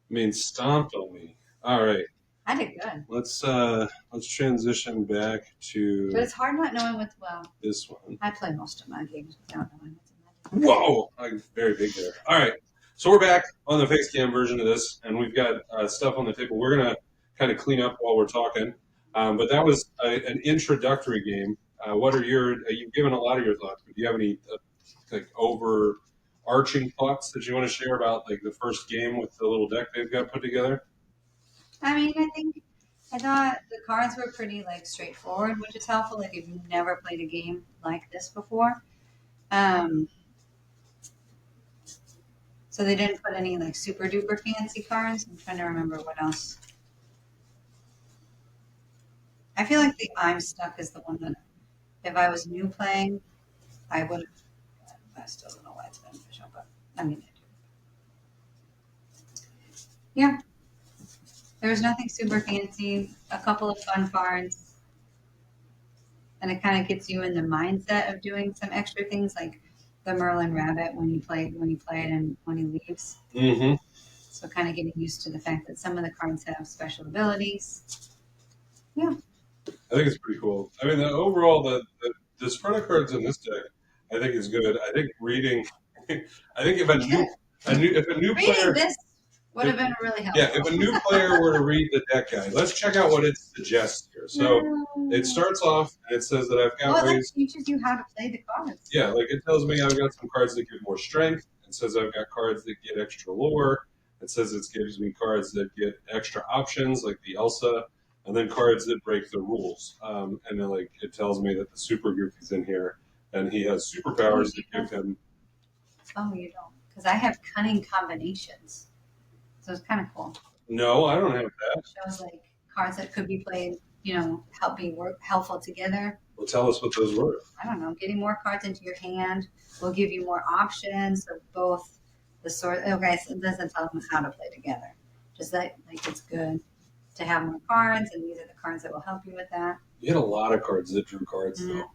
mean, stomped on me. All right. I did good. Let's transition back to But it's hard not knowing what's this one. I play most of my games without knowing what's in my game. Whoa, I'm very big there. All right, so we're back on the face cam version of this, and we've got stuff on the table. We're gonna kind of clean up while we're talking, but that was an introductory game. What are you've given a lot of your thoughts, but do you have any like overarching thoughts that you want to share about like the first game with the little deck they've got put together? I mean, I thought the cards were pretty like straightforward, which is helpful. Like if you've never played a game like this before, so they didn't put any like super duper fancy cards. I'm trying to remember what else. I feel like the I'm Stuck is the one that if I was new playing, I would have. I still don't know why it's beneficial, but I mean, I do. Yeah. There was nothing super fancy, a couple of fun cards, and it kind of gets you in the mindset of doing some extra things like the Merlin Rabbit when you play it and when he leaves. Mm-hmm. So kind of getting used to the fact that some of the cards have special abilities. Yeah. I think it's pretty cool. I mean, overall, the spread of cards in this deck, I think is good. I think reading, I think if a new player, this would have been really helpful. yeah, if a new player were to read the deck guide, let's check out what it suggests here. So it starts off and it says that I've got ways. It teaches you how to play the cards. Yeah, like it tells me I've got some cards that give more strength. It says I've got cards that get extra lore. It says it gives me cards that get extra options, like the Elsa. And then cards that break the rules. And then, like, it tells me that the Super Goofy's in here, and he has superpowers that give him. Oh, you don't, because I have cunning combinations, so it's kind of cool. No, I don't have that. It shows like cards that could be played, helpful together. Well, tell us what those were. I don't know. Getting more cards into your hand will give you more options of both the sort. Okay, so it doesn't tell them how to play together. Just that, like, it's good to have more cards, and these are the cards that will help you with that. You had a lot of cards that drew cards, though.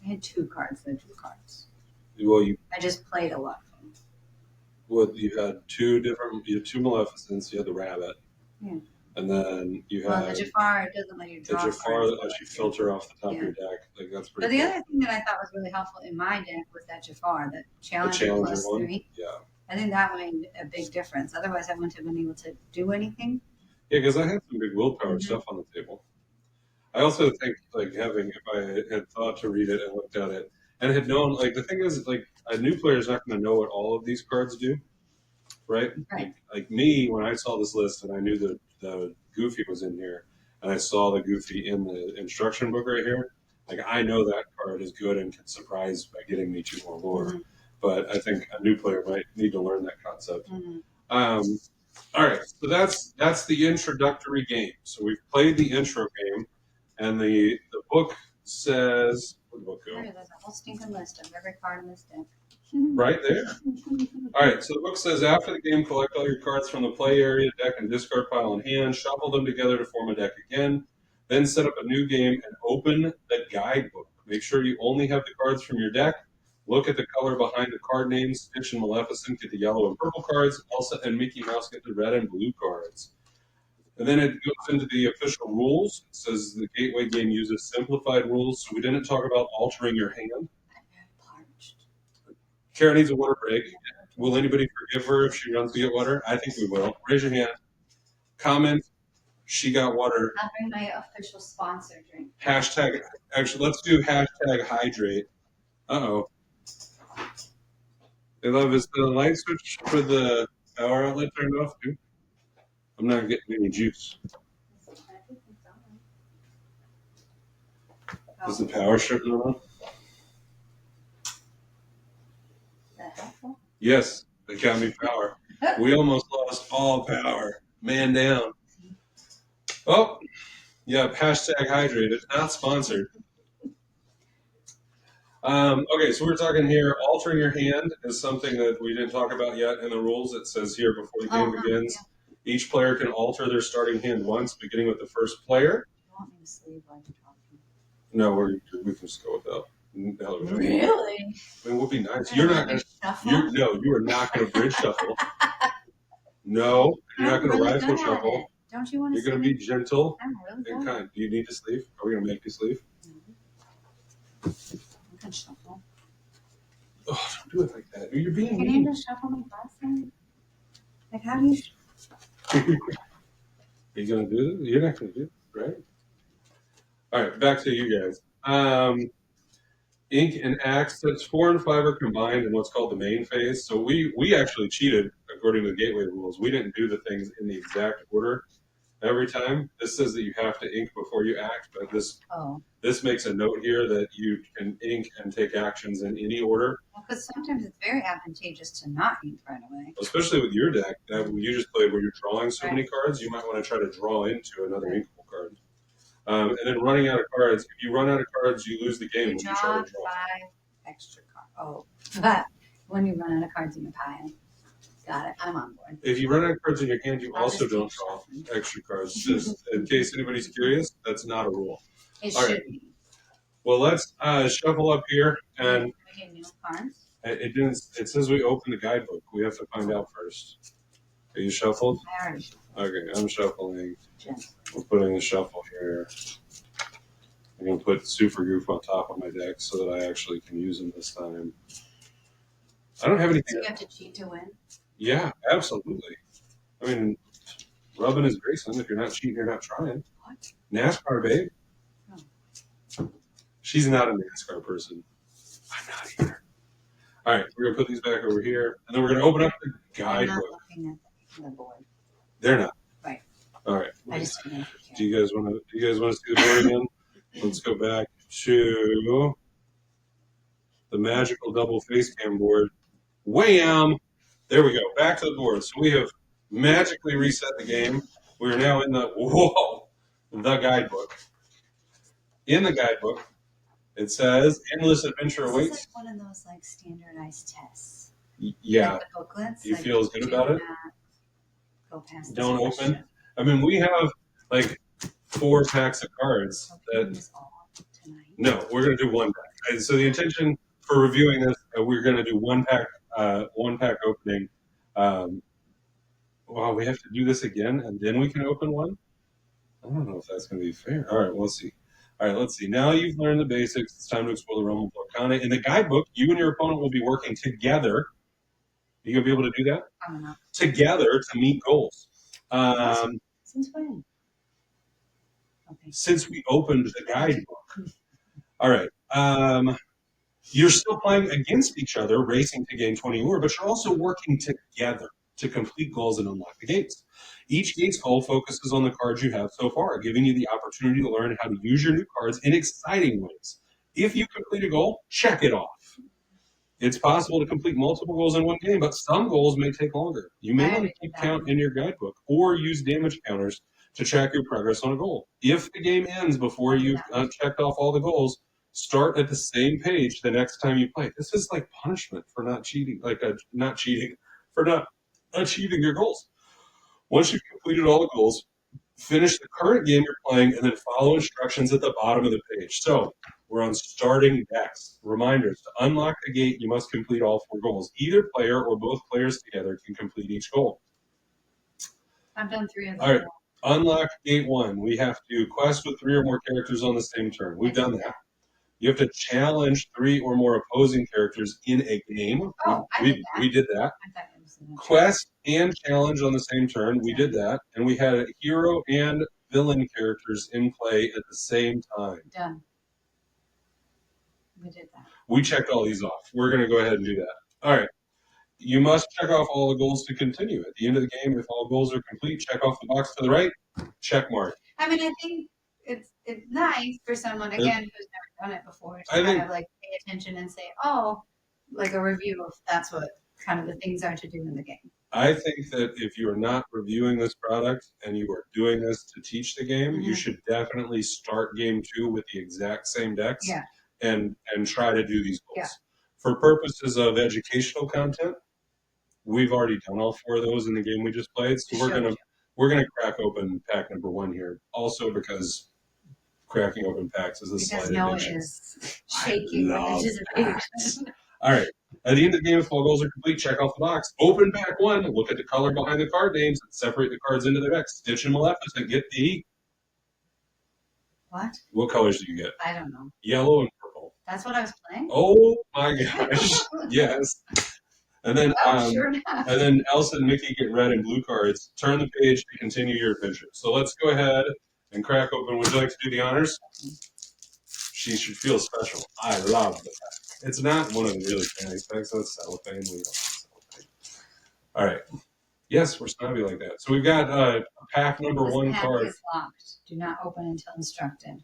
I had 2 cards that drew cards. Well, I just played a lot of them. Well, you had 2 Maleficents. You had the rabbit. Yeah. And then you had the Jafar doesn't let you draw. The Jafar that lets you filter off the top of your deck. Like that's pretty. But the other thing that I thought was really helpful in my deck was that Jafar, that Challenger plus one. 3. Yeah. I think that made a big difference. Otherwise, I wouldn't have been able to do anything. Yeah, because I had some big willpower stuff on the table. I also think, like, if I had thought to read it and looked at it and had known, like, the thing is, like, a new player is not going to know what all of these cards do, right? Like me, when I saw this list and I knew that the Goofy was in here and I saw the Goofy in the instruction book right here, like, I know that card is good and can surprise by getting me 2 more lore. Mm-hmm. But I think a new player might need to learn that concept. Mm-hmm. All right, so that's the introductory game. So we've played the intro game, and the book says, where'd the book go? There's a whole stinking list of every card in this deck. Right there. All right, so the book says, after the game, collect all your cards from the play area, deck, and discard pile in hand, shuffle them together to form a deck again, then set up a new game and open the guidebook. Make sure you only have the cards from your deck. Look at the color behind the card names. Stitch and Maleficent get the yellow and purple cards. Elsa and Mickey Mouse get the red and blue cards. And then it goes into the official rules. It says the Gateway game uses simplified rules, so we didn't talk about altering your hand. I'm very parched. Kara needs a water break. Will anybody forgive her if she runs to get water? I think we will. Raise your hand. Comment. She got water. I'll bring my official sponsor drink. Hashtag. Actually, let's do hashtag hydrate. Uh-oh. Hey, love, is the light switch for the power outlet turned off, too? I'm not getting any juice. Is the power strip not on? Is that helpful? Yes, they got me power. We almost lost all power. Man down. Oh, yeah, hashtag hydrated. Not sponsored. Okay, so we're talking here, altering your hand is something that we didn't talk about yet in the rules. It says here before the game begins, each player can alter their starting hand once, beginning with the first player. You want me to sleep while you're talking? No, we can just go without. Really? I mean, it would be nice. You're not going to. You are not going to bridge shuffle. No, you're not going to rifle shuffle. Don't you want to? You're going to be gentle I'm really and good. kind. Do you need to sleep? Are we going to make you sleep? I can shuffle. Oh, don't do it like that. You're being Can mean. you just shuffle my glasses? Like, how do you? Are you going to do this? You're not going to do it, right? All right, back to you guys. Ink and axe, that's 4 and 5 are combined in what's called the main phase. So we actually cheated according to the gateway rules. We didn't do the things in the exact order every time. This says that you have to ink before you act, but this makes a note here that you can ink and take actions in any order. Well, because sometimes it's very advantageous to not ink right away. Especially with your deck that you just played where you're drawing so many cards, you might want to try to draw into another inkable card. And then running out of cards. If you run out of cards, you lose the game when you try to draw. 5 extra cards. Oh, but when you run out of cards in your pile. Got it. I'm on board. If you run out of cards in your hand, you also don't draw extra cards. Just in case anybody's curious, that's not a rule. It should be. Well, let's shuffle up here, and we get new cards. It didn't. It says we opened the guidebook. We have to find out first. Are you shuffled? I already shuffled. Okay, I'm shuffling. Gently. We're putting the shuffle here. I'm gonna put Super Goof on top of my deck so that I actually can use them this time. I don't have anything. So you have to cheat to win? Yeah, absolutely. I mean, rubbing is Grayson. If you're not cheating, you're not trying. What? NASCAR, babe. Oh. She's not a NASCAR person. I'm not either. All right, we're gonna put these back over here, and then we're gonna open up the I'm not guidebook. looking at the board. They're not. Right. All right. I just want to Do you guys want to see the board again? Let's go back to the magical double face cam board. Wham! There we go. Back to the board. So we have magically reset the game. We are now in the guidebook. In the guidebook, it says endless adventure This awaits. is like one of those like standardized tests. Yeah. Like the booklets. Do you feel as good about it? Go past. Don't open. I mean, we have like 4 packs of cards that. No, we're going to do 1 pack. And so the intention for reviewing this, we're going to do 1 pack opening. Wow, we have to do this again, and then we can open one? I don't know if that's going to be fair. All right, let's see. All right, let's see. Now you've learned the basics. It's time to explore the realm of Lorcana. In the guidebook, you and your opponent will be working together. Are you going to be able to do that? I don't know. Together to meet goals. Since when? Okay. Since we opened the guidebook. All right. You're still playing against each other, racing to gain 20 more, but you're also working together to complete goals and unlock the gates. Each gate's goal focuses on the cards you have so far, giving you the opportunity to learn how to use your new cards in exciting ways. If you complete a goal, check it off. It's possible to complete multiple goals in one game, but some goals may take longer. You may want to keep count in your guidebook or use damage counters to track your progress on a goal. If the game ends before you've checked off all the goals, start at the same page the next time you play. This is like punishment for not cheating, for not achieving your goals. Once you've completed all the goals, finish the current game you're playing and then follow instructions at the bottom of the page. So we're on starting decks. Reminders, to unlock the gate, you must complete all 4 goals. Either player or both players together can complete each goal. I've done 3 of them. All right, unlock gate 1. We have to quest with 3 or more characters on the same turn. We've done that. You have to challenge 3 or more opposing characters in a game. Oh, we did that. Quest and challenge on the same turn. We did that. And we had hero and villain characters in play at the same time. Done. We did that. We checked all these off. We're going to go ahead and do that. All right. You must check off all the goals to continue. At the end of the game, if all goals are complete, check off the box to the right, check mark. I mean, I think it's nice for someone, again, who's never done it before, to kind of like pay attention and say, oh, like a review of that's what kind of the things are to do in the game. I think that if you are not reviewing this product and you are doing this to teach the game, you should definitely start game 2 with the exact same decks and try to do these goals. Yeah. For purposes of educational content, we've already done all 4 of those in the game we just played. So we're gonna crack open pack number 1 here. Also because cracking open packs is a slight addiction. Noah is shaking with anticipation. All right. At the end of the game, if all goals are complete, check off the box. Open pack 1. Look at the color behind the card names and separate the cards into their decks. Stitch and Maleficent get the... What? What colors do you get? I don't know. Yellow and purple. That's what I was playing? Oh my gosh. Yes. And then, sure enough. and then Elsa and Mickey get red and blue cards. Turn the page to continue your adventure. So let's go ahead and crack open. Would you like to do the honors? She should feel special. I love the pack. It's not one of the really fancy packs, so it's cellophane. We don't like cellophane. All right. Yes, we're snobby like that. So we've got pack number This 1 pack card. is locked. Do not open until instructed.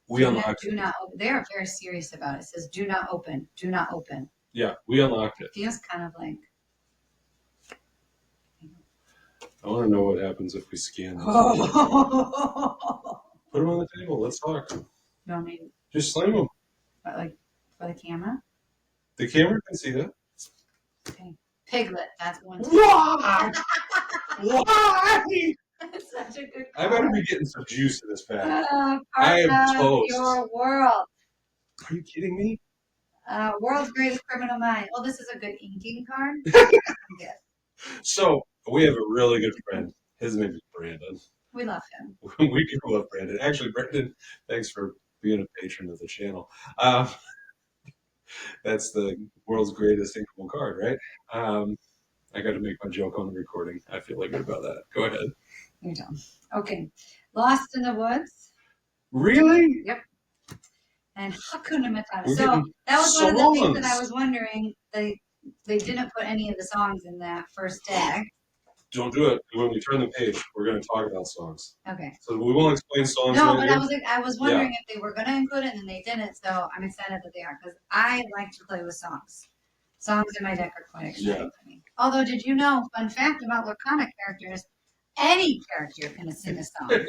We unlocked Do not open. They are very serious about it. It says, do not open. Do not open. Yeah, we unlocked it. Feels kind of like... I want to know what happens if we scan this. Oh. Put them on the table. Let's talk. No, I mean, Just slam them. but like for the camera. The camera can see that. Okay. Piglet. That's one. Why? Why? That's such a good. I better be getting some juice in this pack. Part I am of toast. your world. Are you kidding me? World's greatest criminal mind. Well, this is a good inking card. Yeah. So we have a really good friend. His name is Brandon. We love him. We do love Brandon. Actually, Brandon, thanks for being a patron of the channel. That's the world's greatest inkable card, right? I got to make my joke on the recording. I feel good about that. Go ahead. You're done. Okay. Lost in the Woods. Really? Yep. And Hakuna Matata. We're So getting that was one of the things that songs. I was wondering. They didn't put any of the songs in that first tag. Don't do it. When we turn the page, we're going to talk about songs. Okay. So we won't explain songs. No, right but here. I was wondering if they were going to include it and they didn't. So I'm excited that they are because I like to play with songs. Songs in my deck are quite exciting to me. Although, did you know? Fun fact about Lorcana characters: any character can sing a song.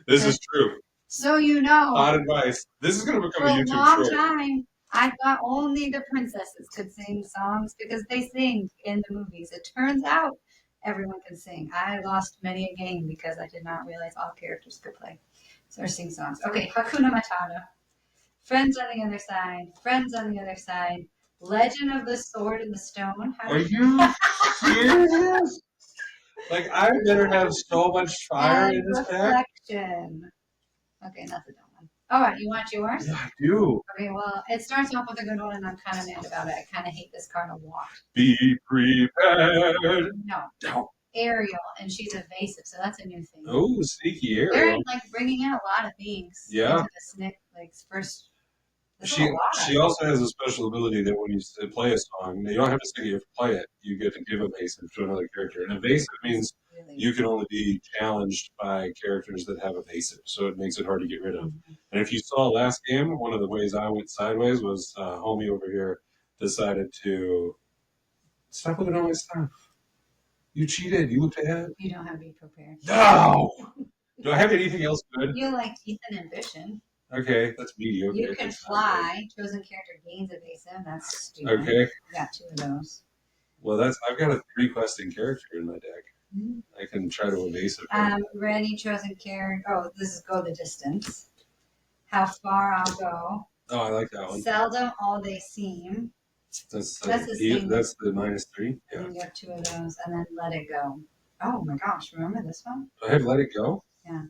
This is true. So you know, Hot advice. This is going to for become a a YouTube long trope. time, I thought only the princesses could sing songs because they sing in the movies. It turns out everyone can sing. I lost many a game because I did not realize all characters could play or sing songs. Okay, Hakuna Matata. Friends on the other side. Friends on the other side. Legend of the Sword and the Stone. Are you serious? Like, I better have so much fire in this pack. Reflection. Okay, that's a dumb one. All right, you want yours? Yeah, I do. Okay, well, it starts off with a good one, and I'm kind of mad about it. I kind of hate this card a lot. Be prepared. No. Ariel, and she's evasive, so that's a new thing. Oh, sneaky They're Ariel. like bringing in a lot of things. Yeah. Into the snick, like first. She also has a special ability that when you play a song, you don't have to sing it, you have to play it. You get to give evasive to another character. And evasive means really. you can only be challenged by characters that have evasive, so it makes it hard to get rid of. Mm-hmm. And if you saw last game, one of the ways I went sideways was homie over here decided to stop looking at all my stuff. You cheated. You looked ahead. You don't have to be prepared. No! Do I have anything else good? You like teeth and ambition. Okay, that's mediocre. You can fly. Chosen character gains evasive. That's stupid. Okay. You got 2 of those. Well, I've got a 3-questing character in my deck. Mm-hmm. I can try to evasive her. Ready, chosen character. Oh, this is go the distance. How far I'll go. Oh, I like that one. Seldom all they seem. That's the same. That's the -3. Yeah. And you have 2 of those, and then let it go. Oh my gosh, remember this one? Do I have Let It Go? Yeah.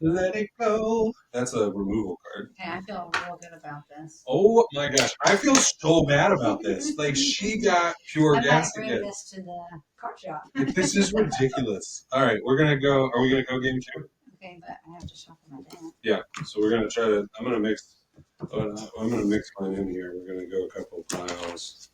Let It Go. That's a removal card. Okay, I feel real good about this. Oh my gosh, I feel so bad about this. Like, she got pure I might gas bring again. this to the card shop. This is ridiculous. All right, we're gonna go. Are we gonna go game 2? Okay, but I have to shuffle my deck. Yeah. So we're gonna try to. I'm gonna mix mine in here. We're gonna go a couple piles.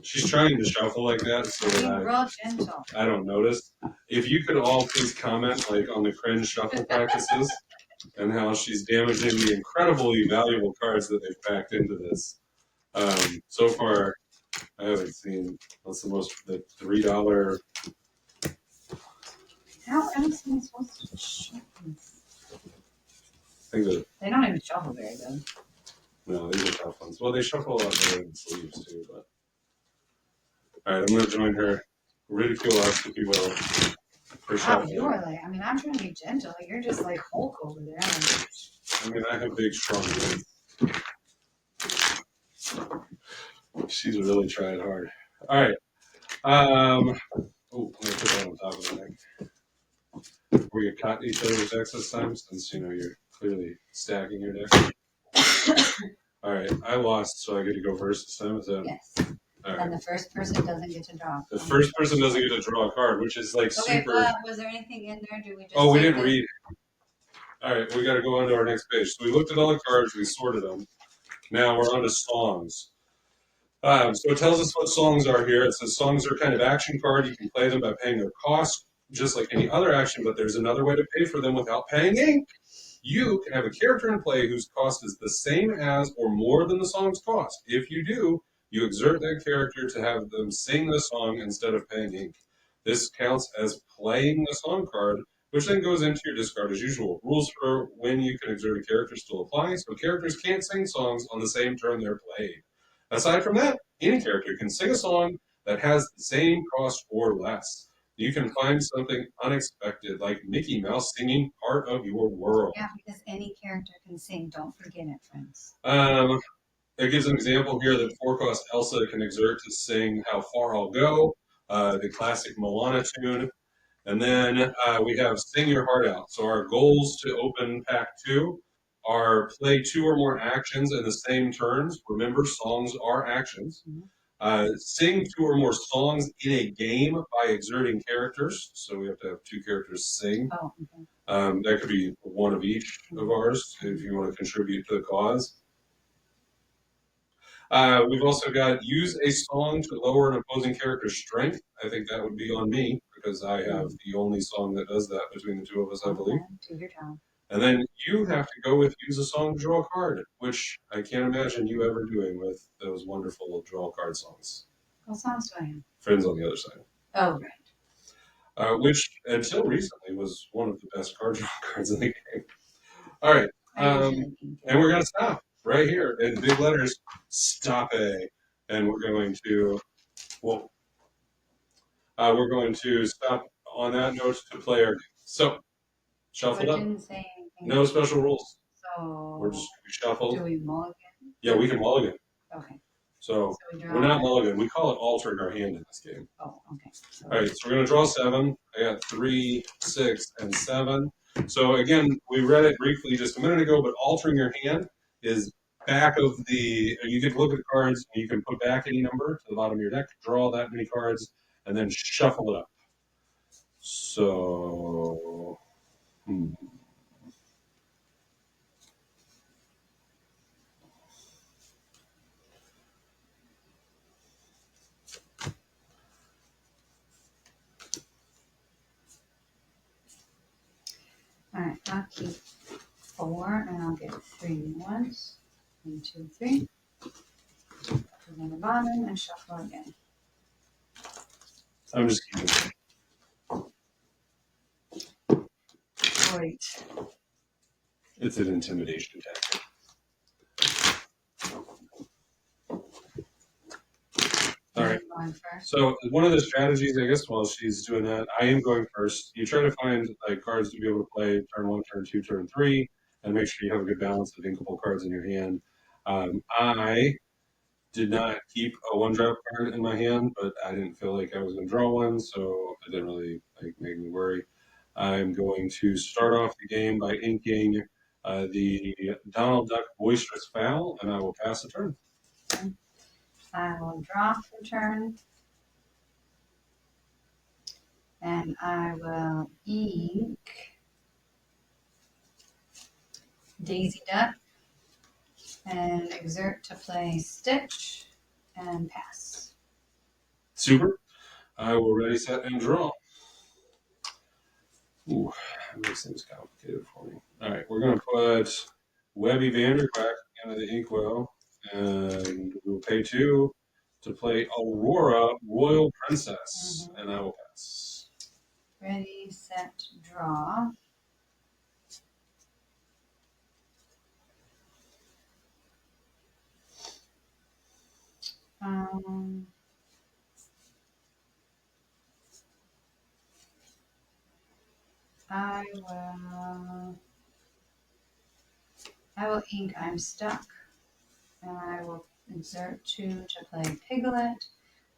She's trying to shuffle like that so Be that real gentle. I don't notice. If you could all please comment like on the cringe shuffle practices and how she's damaging the incredibly valuable cards that they've packed into this. So far, I haven't seen what's the $3. How else am I supposed to shuffle? I think that They don't even shuffle very good. no, these are tough ones. Well, they shuffle a lot better in sleeves too. But all right, I'm gonna join her. Ridicule us, if you will. For Wow, shuffling. you are like, I mean, I'm trying to be gentle. You're just like Hulk over there. I mean, I have big, strong legs. She's really trying hard. All right. Oh, let me put that on top of the deck. Were you caught each other's decks this time, since you know you're clearly stacking your deck? All right, I lost, so I get to go first this time. Is that Yes. all right? And the first person doesn't get to draw. The first person doesn't get to draw a card, which is like Okay, super. but was there anything in there? Do we just? Oh, we take didn't read. All right, we got to go on to our next page. So we looked at all the cards, we sorted them. Now we're on to songs. So it tells us what songs are here. It says songs are kind of action card. You can play them by paying their cost, just like any other action, but there's another way to pay for them without paying ink. You can have a character in play whose cost is the same as or more than the song's cost. If you do, you exert that character to have them sing the song instead of paying ink. This counts as playing the song card, which then goes into your discard as usual. Rules for when you can exert a character still apply, so characters can't sing songs on the same turn they're played. Aside from that, any character can sing a song that has the same cost or less. You can find something unexpected, like Mickey Mouse singing part of your world. Yeah, because any character can sing. Don't forget it, friends. It gives an example here that four-cost Elsa can exert to sing How Far I'll Go, the classic Moana tune. And then we have Sing Your Heart Out. So our goals to open Pack 2 are play 2 or more actions in the same turns. Remember, songs are actions. Sing 2 or more songs in a game by exerting characters. So we have to have 2 characters sing. Oh, okay. That could be one of each of ours if you want to contribute to the cause. We've also got use a song to lower an opposing character's strength. I think that would be on me because I have the only song that does that between the two of us, I believe. Do your job. And then you have to go with use a song to draw a card, which I can't imagine you ever doing with those wonderful draw card songs. What songs do I have? Friends on the Other Side. Oh, right. Which until recently was one of the best card draw cards in the game. All right. And we're going to stop right here in big letters, stop A. And we're going to, well, we're going to stop on that note to play our game. So, shuffle up. Didn't say anything. No special rules. So, We're just shuffle. do we mulligan? Yeah, we can mulligan. Okay. So we're not mulligan. We call it altering our hand in this game. Oh, okay. So, all right, so we're going to draw 7. I got 3, 6, and 7. So again, we read it briefly just a minute ago, but altering your hand is back of the, you can look at the cards, and you can put back any number to the bottom of your deck, draw that many cards, and then shuffle it up. So, all right, I'll keep 4 and I'll get 3 new ones. 1, 2, 3. Put it on the bottom and shuffle again. I'm just kidding. Great. It's an intimidation tactic. All right. So one of the strategies, I guess, while she's doing that, I am going first. You try to find like cards to be able to play turn 1, turn 2, turn 3, and make sure you have a good balance of inkable cards in your hand. I did not keep a 1-drop card in my hand, but I didn't feel like I was going to draw one, so it didn't really make me worry. I'm going to start off the game by inking the Donald Duck Boisterous Fowl, and I will pass the turn. Okay. I will draw for turn. And I will ink Daisy Duck and exert to play Stitch and pass. Super. I will ready, set, and draw. Ooh, that makes things complicated for me. All right, we're going to put Webby Vanderquack into the inkwell, and we'll pay 2 to play Aurora Royal Princess, and I will pass. Ready, set, draw. I will ink I'm Stuck, and I will exert 2 to play Piglet.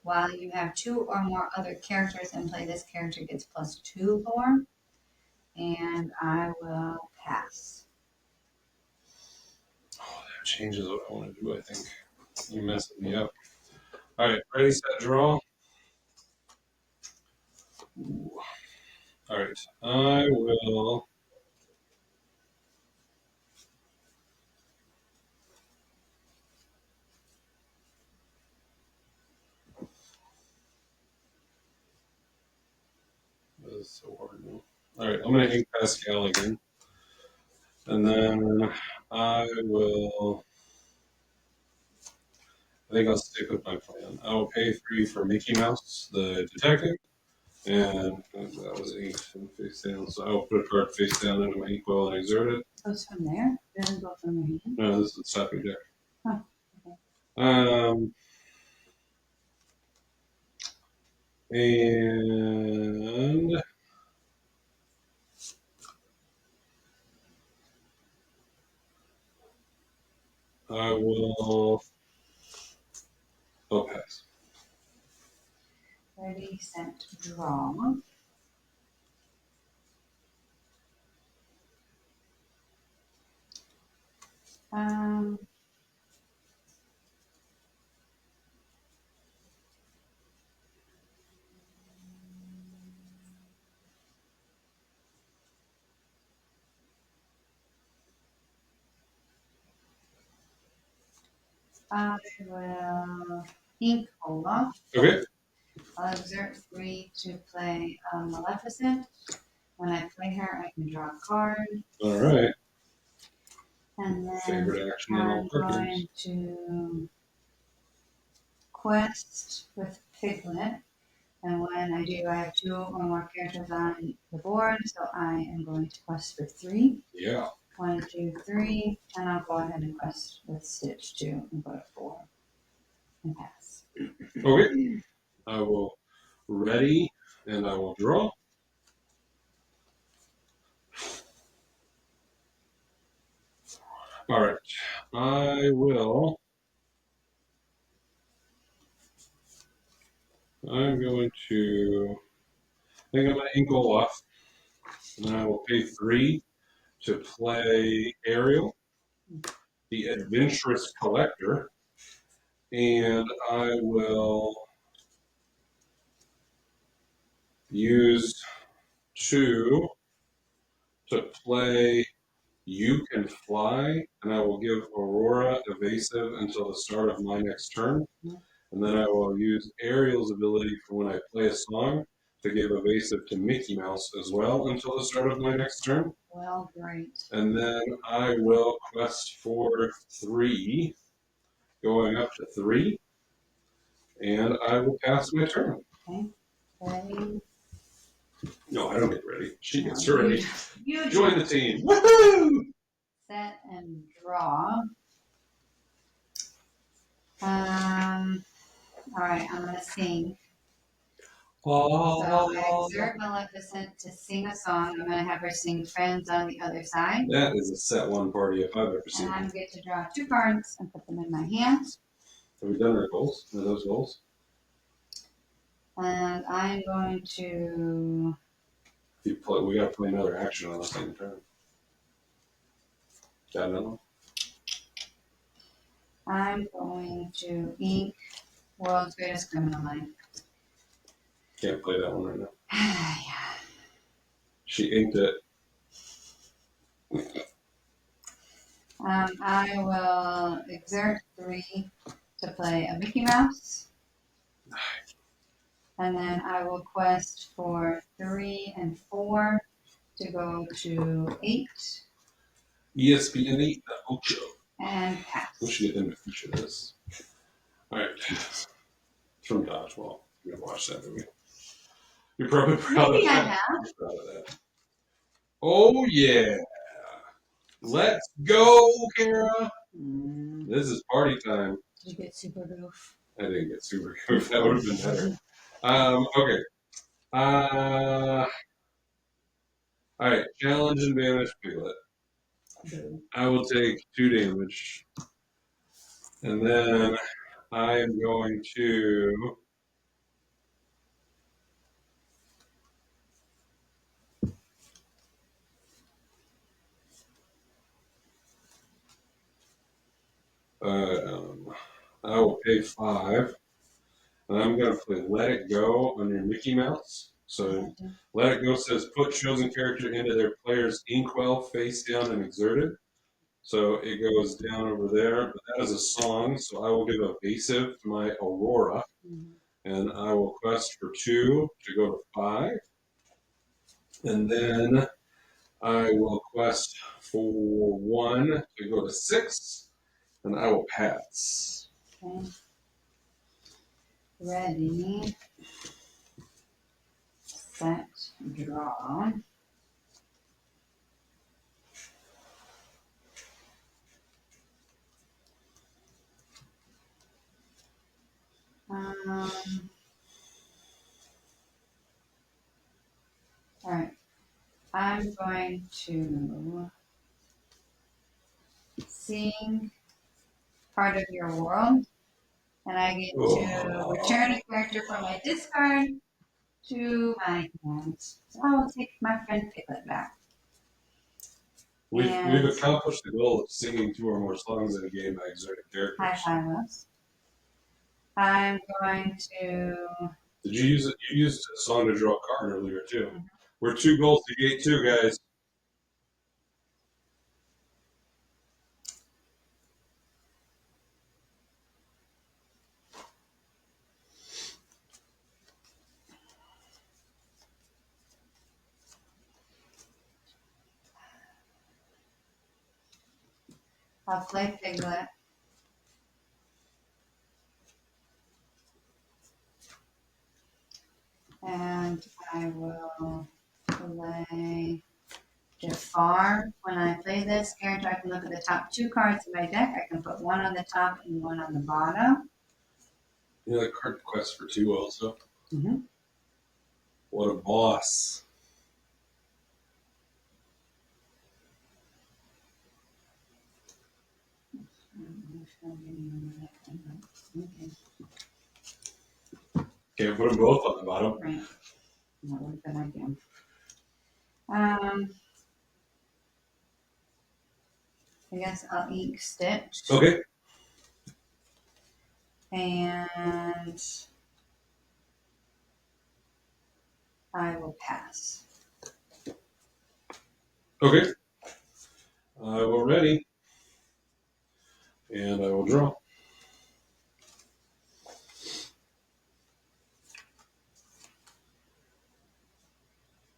While you have 2 or more other characters in play, this character gets +2 lore. And I will pass. Oh, that changes what I want to do, I think. You're messing me up. All right, ready, set, draw. Ooh. All right, I will. This is so hard now. All right, I'm going to ink Pascal again. And then I will. I think I'll stick with my plan. I will pay 3 for Mickey Mouse, the detective. And that was 8 face down. So I'll put a card face down into my inkwell and exert it. Goes from there? It doesn't go from your hand? No, this is the stopping deck. Oh, okay. And I will. I'll pass. Ready, set, draw. Um, I will ink Olaf. Okay. I'll exert 3 to play Maleficent. When I play her, I can draw a card. All right. And then Favorite action in I'm all cartoons. going to quest with Piglet. And when I do, I have 2 or more characters on the board, so I am going to quest for 3. Yeah. 1, 2, 3, and I'll go ahead and quest with Stitch 2 and go to 4 and pass. Okay. I will ready and I will draw. All right. I will. I'm going to. I think I'm going to ink Olaf. And I will pay 3 to play Ariel, the adventurous collector. And I will use 2 to play You Can Fly, and I will give Aurora evasive until the start of my next turn. And then I will use Ariel's ability for when I play a song to give evasive to Mickey Mouse as well until the start of my next turn. Well, great. And then I will quest for 3, going up to 3, and I will pass my turn. Okay. Ready? No, I don't get ready. She gets ready. You Join the team. Woohoo! set and draw. All right, I'm gonna sing. So I exert Maleficent to sing a song. I'm gonna have her sing Friends on the Other Side. That is a set one party if I've ever seen And I one. get to draw 2 cards and put them in my hand. Have we done our goals? Are those goals? And I'm going to We got to play another action on the same turn. Got another one? I'm going to ink World's Greatest Criminal Mind. Can't play that one right now. Yeah. She inked it. I will exert 3 to play a Mickey Mouse. And then I will quest for 3 and 4 to go to 8 ESPN 8, the Ocho. and pass. We should get them to feature this. All right. It's from Dodgeball. I'm going to watch that movie. You're probably proud Maybe of I that. have. You're proud of that. Oh, yeah. Let's go, Kara. This is party time. Did you get super goof? I didn't get super goof. That would have been better. Okay. All right. Challenge and banish Piglet. I will take 2 damage. And then I am going to I will pay 5, and I'm going to play Let It Go on your Mickey Mouse. So Let It Go says put chosen character into their player's inkwell face down and exerted. So it goes down over there, but that is a song, so I will give evasive to my Aurora, and I will quest for 2 to go to 5, and then I will quest for 1 to go to 6, and I will pass. Okay. Ready, set, draw. All right. I'm going to sing part of your world, and I get to return a character from my discard to my hand. So I will take my friend Piglet back. We've accomplished the goal of singing 2 or more songs in a game by exerting characters. High five us. I'm going to. Did you use it? You used a song to draw a card earlier too. We're 2 goals to gate 2, guys. I'll play Piglet. And I will play Jafar. When I play this character, I can look at the top 2 cards of my deck. I can put 1 on the top and 1 on the bottom. You know, the card quest for 2 also. Mm-hmm. What a boss. Can't put them both on the bottom. Right. That would be a good idea. I guess I'll ink Stitch. Okay. And I will pass. Okay. We're ready. And I will draw.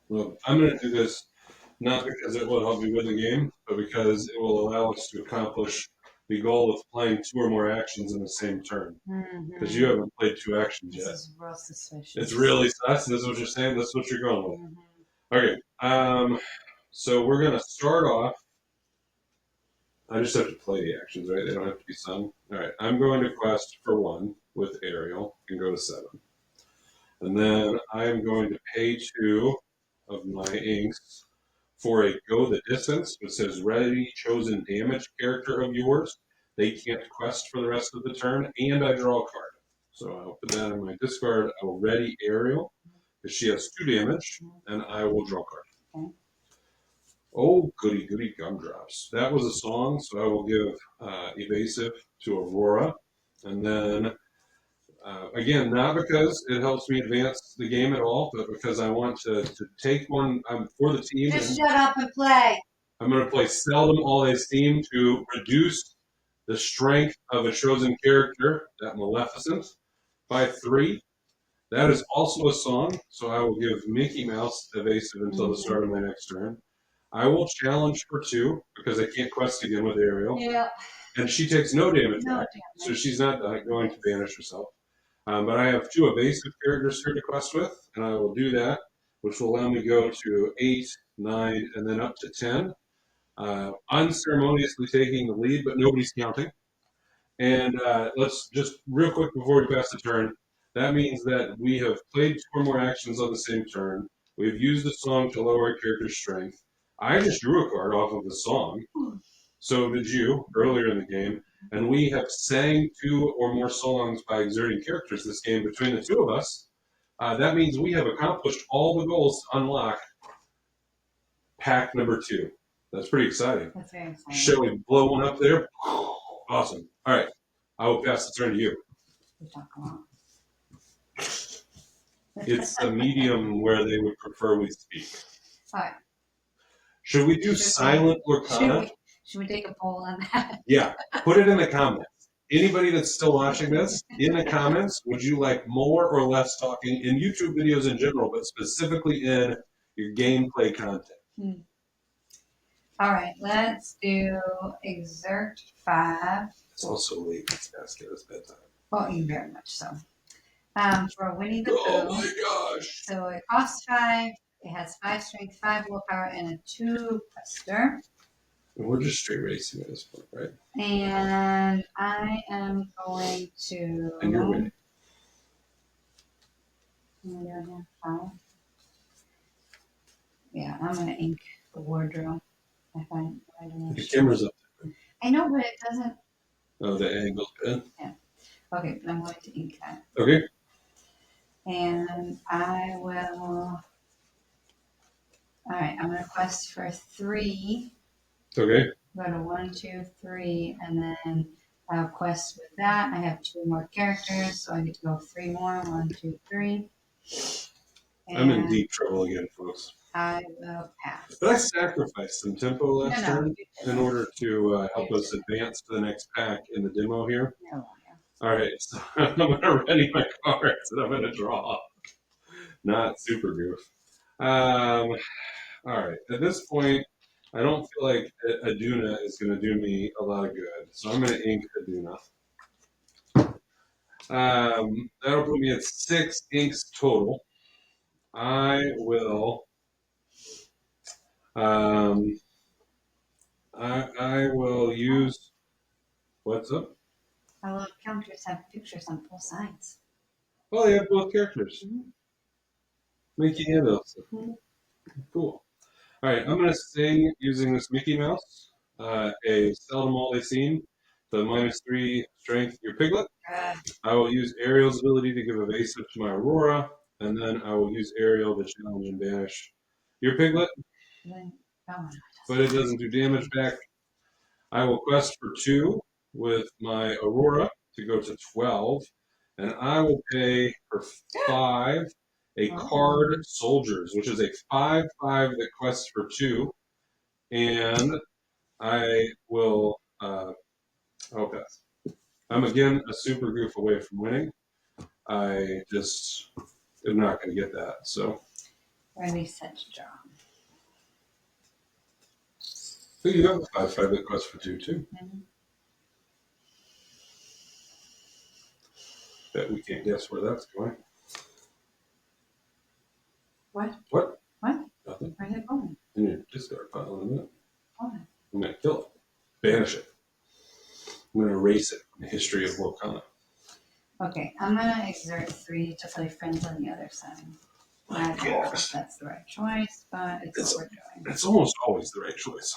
Well, I'm going to do this not because it will help me win the game, but because it will allow us to accomplish the goal of playing 2 or more actions in the same turn. Because you haven't played 2 actions yet. This is real suspicious. It's really sus. This is what you're saying. This is what you're going with. Okay. So we're going to start off. I just have to play the actions, right? They don't have to be sung. All right. I'm going to quest for 1 with Ariel and go to 7. And then I'm going to pay 2 of my inks for a go the distance, which says ready chosen damage character of yours. They can't quest for the rest of the turn, and I draw a card. So I'll put that in my discard. I will ready Ariel, because she has 2 damage, and I will draw a card. Okay. Oh, goody, goody gumdrops. That was a song, so I will give evasive to Aurora. And then, again, not because it helps me advance the game at all, but because I want to take one for the team. Just shut up and play. I'm going to play Seldom All Esteem to reduce the strength of a chosen character, that Maleficent, by 3. That is also a song, so I will give Mickey Mouse evasive until the start of my next turn. I will challenge for 2 because I can't quest again with Ariel. Yeah. And she takes no damage No back, damage. so she's not going to banish herself. But I have 2 evasive characters here to quest with, and I will do that, which will allow me to go to 8, 9, and then up to 10. Unceremoniously taking the lead, but nobody's counting. And let's just real quick before we pass the turn, that means that we have played 2 or more actions on the same turn. We've used the song to lower a character's strength. I just drew a card off of the song. So did you earlier in the game, and we have sang 2 or more songs by exerting characters this game between the 2 of us. That means we have accomplished all the goals to unlock pack number 2. That's pretty exciting. That's very exciting. Shall we blow one up there? Awesome. All right. I will pass the turn to you. We talk a lot. It's a medium where they would prefer we speak. All right. Should we do silent Lorcana? Should we take a poll on that? Yeah. Put it in the comments. Anybody that's still watching this, in the comments, would you like more or less talking in YouTube videos in general, but specifically in your gameplay content? All right, let's do exert 5. It's also late. It's past Kara's bedtime. Well, you very much so. For Winnie the Pooh. Oh my gosh. So it costs 5. It has 5 strength, 5 willpower, and a 2 quester. We're just straight racing at this point, right? And I am going to. And you're winning. Yeah, I'm going to ink the wardrobe. I don't know. The camera's up there. I know, but it doesn't. Oh, the angle's good. Yeah. Okay, I'm going to ink that. Okay. And I will. All right, I'm going to quest for 3. Okay. Go to 1, 2, 3, and then I'll quest with that. I have 2 more characters, so I get to go 3 more. 1, 2, 3. And I'm in deep trouble again, folks. I will pass. But I sacrificed some tempo last turn in order to help us didn't. advance to the next pack in the demo here. No, All right, so I'm going to ready my cards and I'm going to draw. Not super goof. All right, at this point, I don't feel like Aduna is going to do me a lot of good, so I'm going to ink Aduna. That'll put me at 6 inks total. I will. I will use. What's up? I love counters have pictures on both sides. Oh, they have both characters. Mickey and Elsa. Cool. All right, I'm going to sing using this Mickey Mouse, a seldom always seen, the -3 strength, your piglet. I will use Ariel's ability to give evasive to my Aurora, and then I will use Ariel to challenge and banish your piglet. But it doesn't do damage back. I will quest for 2 with my Aurora to go to 12, and I will pay for 5 a card Soldiers, which is a 5/5 that quests for 2, and I will. I'll pass. I'm again a super goof away from winning. I just am not going to get that. So. Ready, set, draw. So you have a 5/5 that quests for 2 too. Bet we can't guess where that's going. What? What? What? Nothing. Where's it going? In your discard pile in a minute. Oh. I'm going to kill it. Banish it. I'm going to erase it from the history of Lorcana. Okay, I'm going to exert 3 to play friends on the other side. I don't know if that's the right choice, but it's what we're doing. It's almost always the right choice.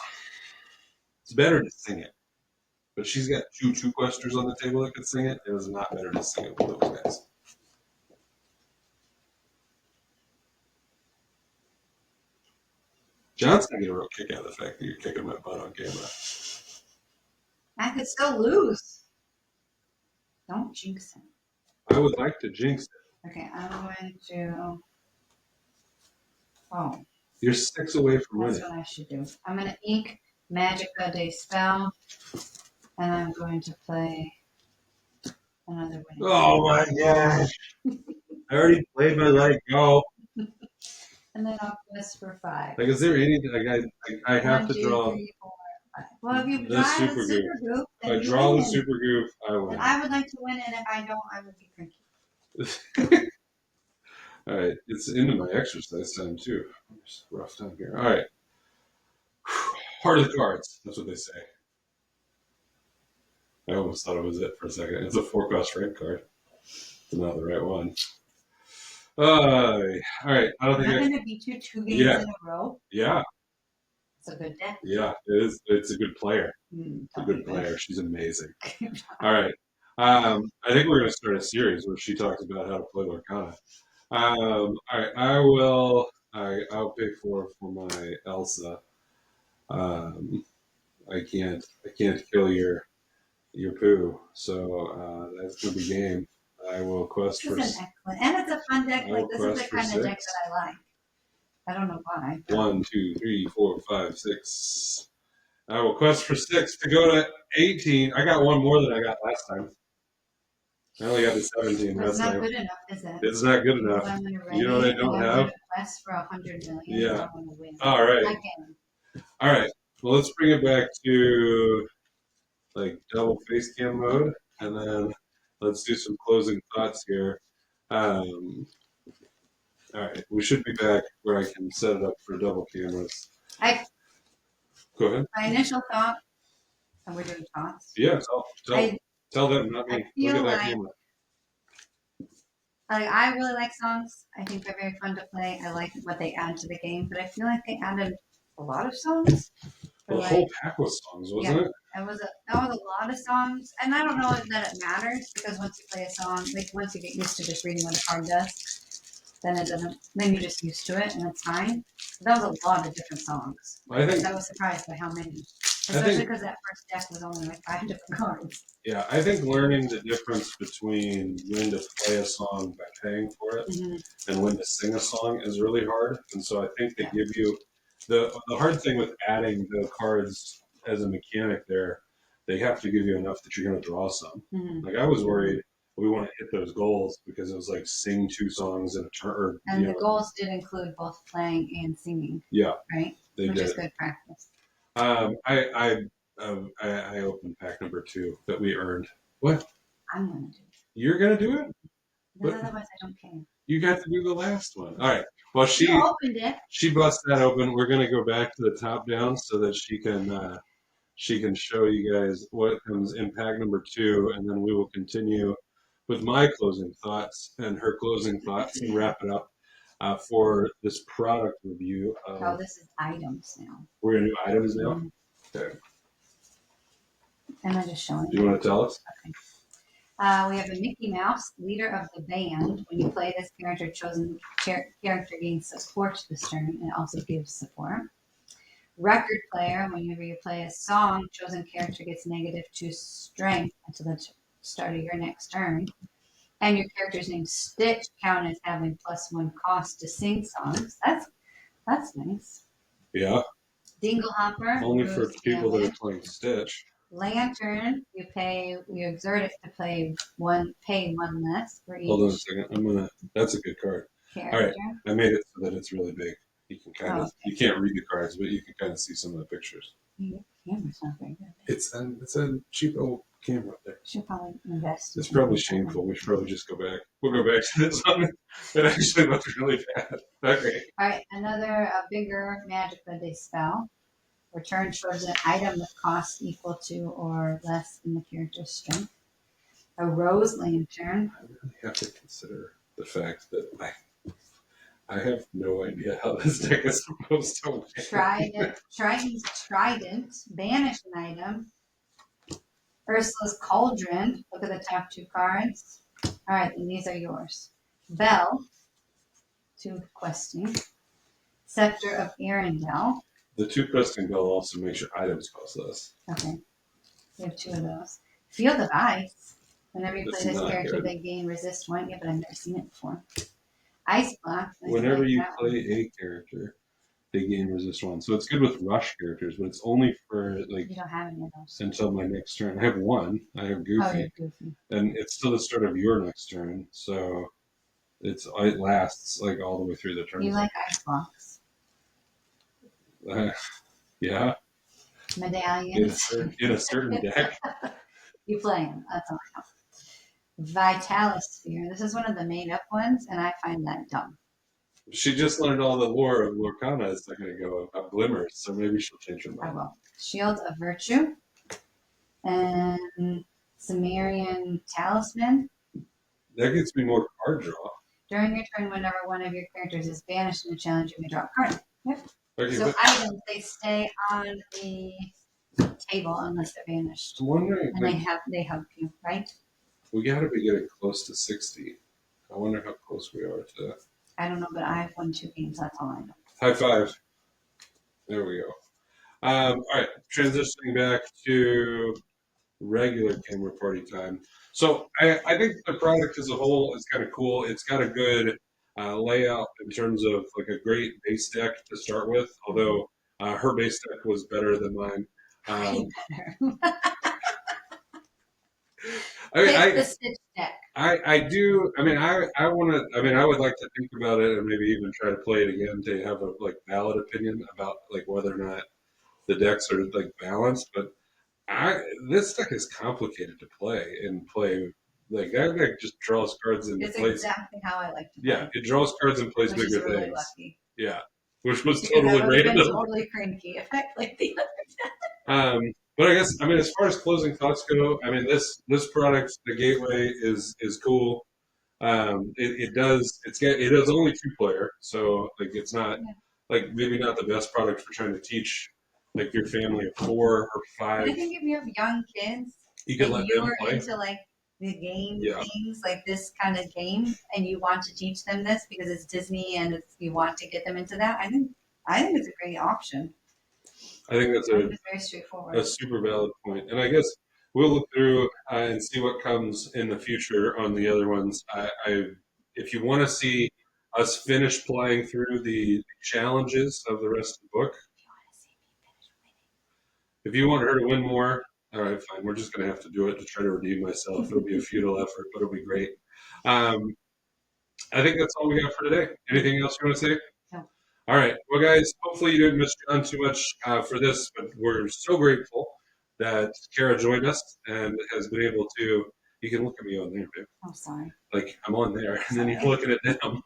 It's better to sing it. But she's got 2 questers on the table that could sing it. It was not better to sing it with those guys. John's going to get a real kick out of the fact that you're kicking my butt on camera. I could still lose. Don't jinx him. I would like to jinx it. Okay, I'm going to. Oh. You're 6 away from winning. That's what I should do. I'm going to ink Magica de Spell, and I'm going to play another winning. Oh my gosh. I already played my light go. And then I'll quest for 5. Like, is there anything? Like, I have 1, to 2, draw 3, 4, 5. Well, if you the draw super the super goof, If I draw the super goof, I win. And I would like to win, and if I don't, I would be cranky. All right, it's into my exercise time too. It's a rough time here. All right, heart of the cards. That's what they say. I almost thought it was it for a second. It's a 4-cost red card. It's not the right one. All right. I don't think I'm going to beat you 2 games in a row. Yeah. It's a good deck. Yeah, it is. It's a good player. It's a good player. She's amazing. All right. I think we're going to start a series where she talks about how to play Lorcana. All right. I'll pick for my Elsa. Um, I can't kill your poo. So that's gonna be game. I will quest for. This is an excellent, and it's a fun deck. I Like will this is the quest for kind of deck 6. that I like. I don't know why. But 1, 2, 3, 4, 5, 6. I will quest for 6 to go to 18. I got one more than I got last time. I only got to 17 it's last not time. good enough, is it? It's not good enough. When we're ready, You know what I don't and have? I'm gonna quest for 100 million. Yeah. I want to win. All right. I can. All right. Well, let's bring it back to like double face cam mode, and then let's do some closing thoughts here. All right, we should be back where I can set it up for double cameras. Go ahead. My initial thought, and we're doing thoughts. Yeah, tell them, not I me. feel Look at that like camera. I really like songs. I think they're very fun to play. I like what they add to the game, but I feel like they added a lot of songs. Well, the whole pack was songs, wasn't it? That was a lot of songs, and I don't know that it matters because once you play a song, like once you get used to just reading what a card does, then it doesn't. Then you're just used to it, and it's fine. But that was a lot of different songs. I think I was surprised by how many, especially because that first deck was only like 5 different cards. Yeah, I think learning the difference between when to play a song by paying for it and when to sing a song is really hard. And so I think they give you the hard thing with adding the cards as a mechanic there, they have to give you enough that you're going to draw some. Like I was worried we want to hit those goals because it was like sing 2 songs in a turn. And the goals did include both playing and singing. Yeah, right, which is good practice. I opened pack number 2 that we earned. What? I'm gonna do it. You're gonna do it? Because otherwise I don't care. You got to do the last one. All right. Well, she opened it. She busts that open. We're gonna go back to the top down so that she can show you guys what comes in pack number 2, and then we will continue with my closing thoughts and her closing thoughts and wrap it up for this product review. This is items now. We're gonna do items now. Okay. Am I just showing Do you want to tell us? Okay. We have a Mickey Mouse, leader of the band. When you play this character, chosen character gains support this turn and also gives support. Record player, whenever you play a song, chosen character gets -2 strength until the start of your next turn. And your character's name Stitch count as having +1 cost to sing songs. That's nice. Yeah. Dinglehopper. Only for people that are playing Stitch. Lantern, you exert it to pay one less for each. Hold on a second. That's a good card. Character. All right. I made it so that it's really big. You can you can't read the cards, but you can kind of see some of the pictures. Your camera's not very good. It's a cheap old camera up there. Should probably invest. It's probably shameful. We should probably just go back. We'll go back to this one. It actually looks really bad. Okay. All right, another bigger Magic Monday spell. Return chosen item with cost equal to or less than the character's strength. A Rose Lantern. I really have to consider the fact that I have no idea how this deck is supposed to work. Triton's Trident. Banish an item. Ursula's Cauldron. Look at the top 2 cards. All right, and these are yours. Bell. 2 questing. Scepter of Arendelle. The 2 questing bell also makes your items cost less. Okay. We have 2 of those. Field of Ice. Whenever you play this character, they gain resist 1. Yeah, but I've never seen it before. Ice Block. Whenever you play a character, they gain resist 1. So it's good with rush characters, but it's only for like you don't have any of those until my next turn. I have 1. I have Goofy. Oh, you're Goofy. And it's still the start of your next turn, so it lasts like all the way through the turn. You like Ice Blocks? Yeah. Medallions. In a certain deck. You play them. That's all I know. Vitalisphere. This is one of the made-up ones, and I find that dumb. She just learned all the lore of Lorcana a second ago about glimmers, so maybe she'll change her mind. I will. Shield of Virtue. And Sumerian Talisman. That gets me more card draw. During your turn, whenever one of your characters is banished in a challenge, you may draw a card. Yep. Okay, So but items, they stay on the table unless they're vanished. I'm wondering, And like, they help you, right? we got to be getting close to 60. I wonder how close we are to that. I don't know, but I've won 2 games. That's all I know. High five. There we go. All right, transitioning back to regular camera party time. So I think the product as a whole is kind of cool. It's got a good layout in terms of like a great base deck to start with, although her base deck was better than mine. Way Um, better. I mean, Pick the stitch deck. I do. I mean, I want to. I mean, I would like to think about it and maybe even try to play it again to have a like valid opinion about like whether or not the decks are like balanced. But I this deck is complicated to play and play. Like that deck just draws cards and It's plays. exactly how I like to play. Yeah, it draws cards and plays Which is bigger really things. lucky. Yeah, which was Because I totally would have been random. totally cranky if I played the other. But I guess I mean as far as closing thoughts go, I mean this product, the Gateway, is cool. It does it does only 2 player, so like it's not Yeah. like maybe not the best product for trying to teach like your family of 4 or And 5. I think if you have young kids You can and let them you're play. into like the game Yeah, things, like this kind of game, and you want to teach them this because it's Disney and you want to get them into that, I think it's a great option. I think that's I think it's very straightforward. a super valid point, and I guess we'll look through and see what comes in the future on the other ones. If you want to see us finish playing through the challenges of the rest of the book, if you want her to win more, all right, fine. We're just going to have to do it to try to redeem myself. It'll be a futile effort, but it'll be great. Um, I think that's all we got for today. Anything else you want to say? No. All right. Well, guys, hopefully you didn't miss John too much for this, but we're so grateful that Kara joined us and has been able to. You can look at me on there, babe. I'm sorry. Like I'm on there, and then you're looking at them.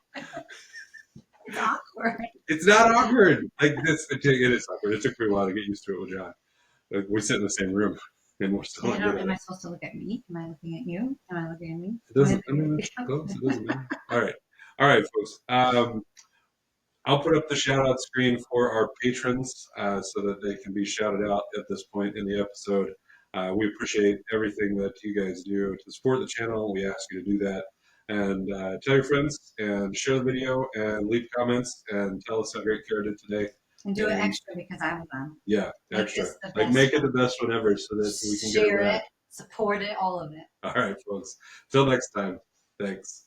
It's awkward. It's not awkward. Like this, it is awkward. It took me a while to get used to it with John. Like, we sit in the same room, and we're still not good at Am I it. supposed to look at me? Am I looking at you? Am I looking at me? It doesn't. I mean, it's close. It doesn't matter. All right, folks. I'll put up the shout out screen for our patrons so that they can be shouted out at this point in the episode. We appreciate everything that you guys do to support the channel. We ask you to do that. And tell your friends and share the video and leave comments and tell us how great Kara did today. And do it extra because I was on. Yeah, Make extra. this the Like best make it the one. best one ever so that we can get Share it back. it, support it, all of it. All right, folks. Till next time. Thanks.